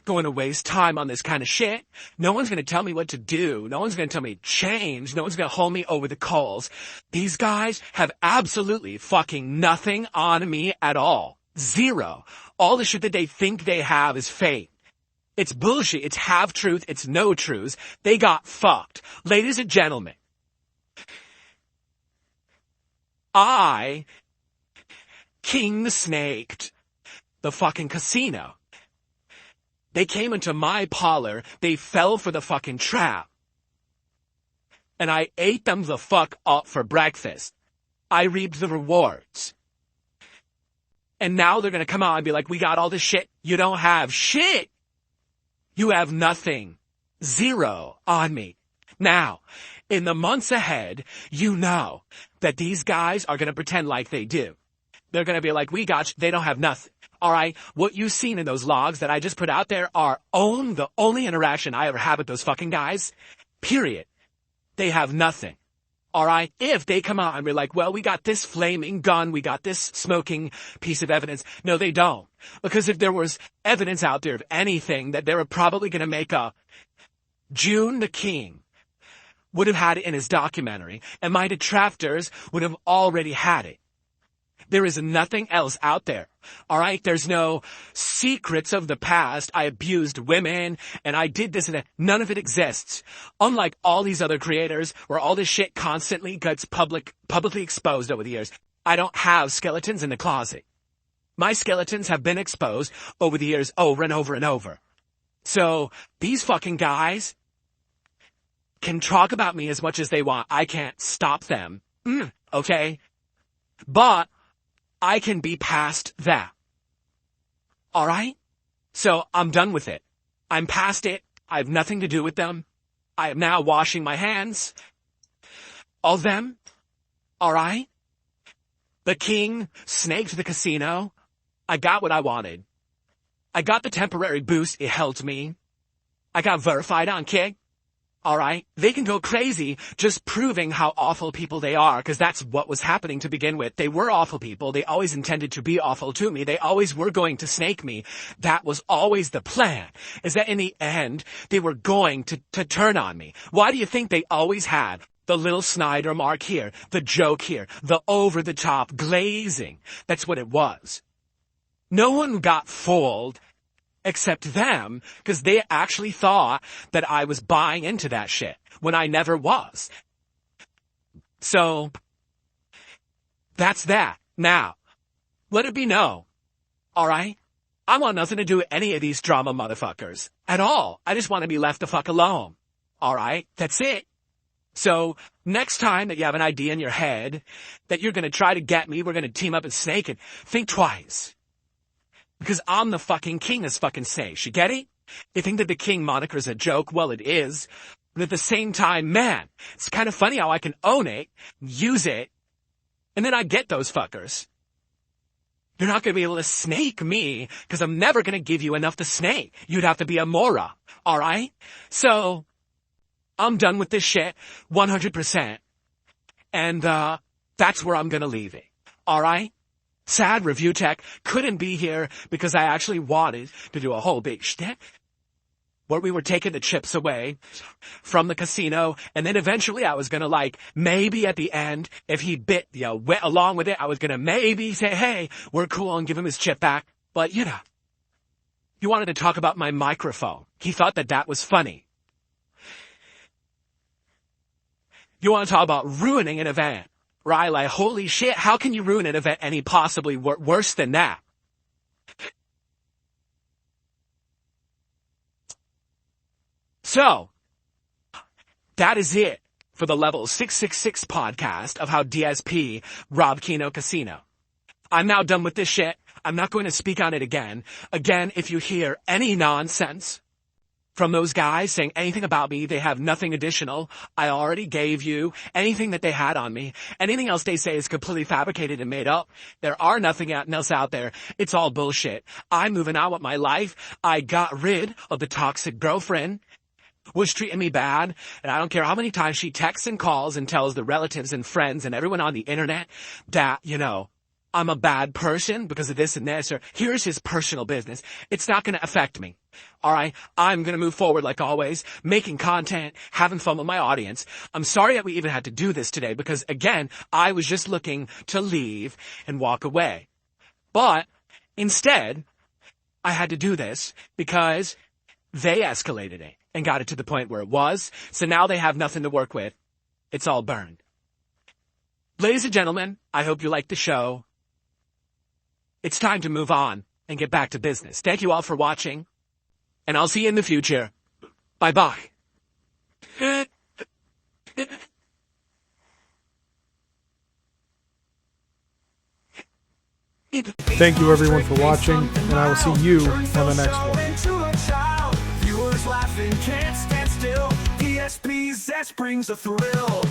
going to waste time on this kind of shit. No one's going to tell me what to do. No one's going to tell me to change. No one's going to hold me over the coals. These guys have absolutely fucking nothing on me at all. Zero. All the shit that they think they have is fake. It's bullshit. It's half truth. It's no truths. They got fucked. Ladies and gentlemen, I king snaked the fucking casino. They came into my parlor. They fell for the fucking trap. And I ate them the fuck up for breakfast. I reaped the rewards. And now they're going to come out and be like, we got all this shit. You don't have shit. You have nothing. Zero on me. Now, in the months ahead, you know that these guys are going to pretend like they do. They're going to be like, we got you. They don't have nothing. All right? What you've seen in those logs that I just put out there are the only interaction I ever have with those fucking guys. Period. They have nothing. All right? If they come out and be like, well, we got this flaming gun, we got this smoking piece of evidence. No, they don't. Because if there was evidence out there of anything that they were probably going to make a June the King would have had it in his documentary, and my detractors would have already had it. There is nothing else out there. All right? There's no secrets of the past. I abused women and I did this and that. None of it exists. Unlike all these other creators where all this shit constantly gets publicly exposed over the years. I don't have skeletons in the closet. My skeletons have been exposed over the years over and over and over. So these fucking guys, can talk about me as much as they want. I can't stop them. Okay? But I can be past that. Alright? So I'm done with it. I'm past it. I have nothing to do with them. I am now washing my hands. All of them. Alright? The king snaked the casino. I got what I wanted. I got the temporary boost it helped me. I got verified on Kick. Alright? They can go crazy just proving how awful people they are, because that's what was happening to begin with. They were awful people. They always intended to be awful to me. They always were going to snake me. That was always the plan, is that in the end, they were going to turn on me. Why do you think they always had the little Snyder mark here, the joke here, the over-the-top glazing? That's what it was. No one got fooled except them, because they actually thought that I was buying into that shit when I never was. So, that's that. Now, let it be known, alright? I want nothing to do with any of these drama motherfuckers at all. I just want to be left the fuck alone. Alright? That's it. So, next time that you have an idea in your head that you're gonna try to get me, we're gonna team up and snake it, think twice. Because I'm the fucking king as fucking snakes, you get it? You think that the king moniker's a joke? Well, it is. But at the same time, man, it's kind of funny how I can own it, use it, and then I get those fuckers. You're not gonna be able to snake me, because I'm never gonna give you enough to snake. You'd have to be a Mora, alright? So, I'm done with this shit, 100%. And, that's where I'm gonna leave it, alright? Sad Review Tech couldn't be here because I actually wanted to do a whole big shtick where we were taking the chips away from the casino, and then eventually I was gonna, like, maybe at the end, if he went along with it, I was gonna maybe say, hey, we're cool, and give him his chip back. But, you know, he wanted to talk about my microphone. He thought that that was funny. You want to talk about ruining an event, right? Like, holy shit, how can you ruin an event any possibly worse than that? So, that is it for the Level 666 podcast of how DSP robbed Keno Casino. I'm now done with this shit. I'm not going to speak on it again. Again, if you hear any nonsense from those guys saying anything about me, they have nothing additional. I already gave you anything that they had on me. Anything else they say is completely fabricated and made up. There are nothing else out there. It's all bullshit. I'm moving on with my life. I got rid of the toxic girlfriend, was treating me bad, and I don't care how many times she texts and calls and tells the relatives and friends and everyone on the internet that, you know, I'm a bad person because of this and this, or here's his personal business. It's not going to affect me. Alright? I'm going to move forward like always, making content, having fun with my audience. I'm sorry that we even had to do this today because, again, I was just looking to leave and walk away. But, instead, I had to do this because they escalated it and got it to the point where it was. So now they have nothing to work with. It's all burned. Ladies and gentlemen, I hope you liked the show. It's time to move on and get back to business. Thank you all for watching, and I'll see you in the future. Bye-bye. Thank you everyone for watching, and I will see you on the next one. Viewers laughing, can't stand still. DSP zest brings a thrill.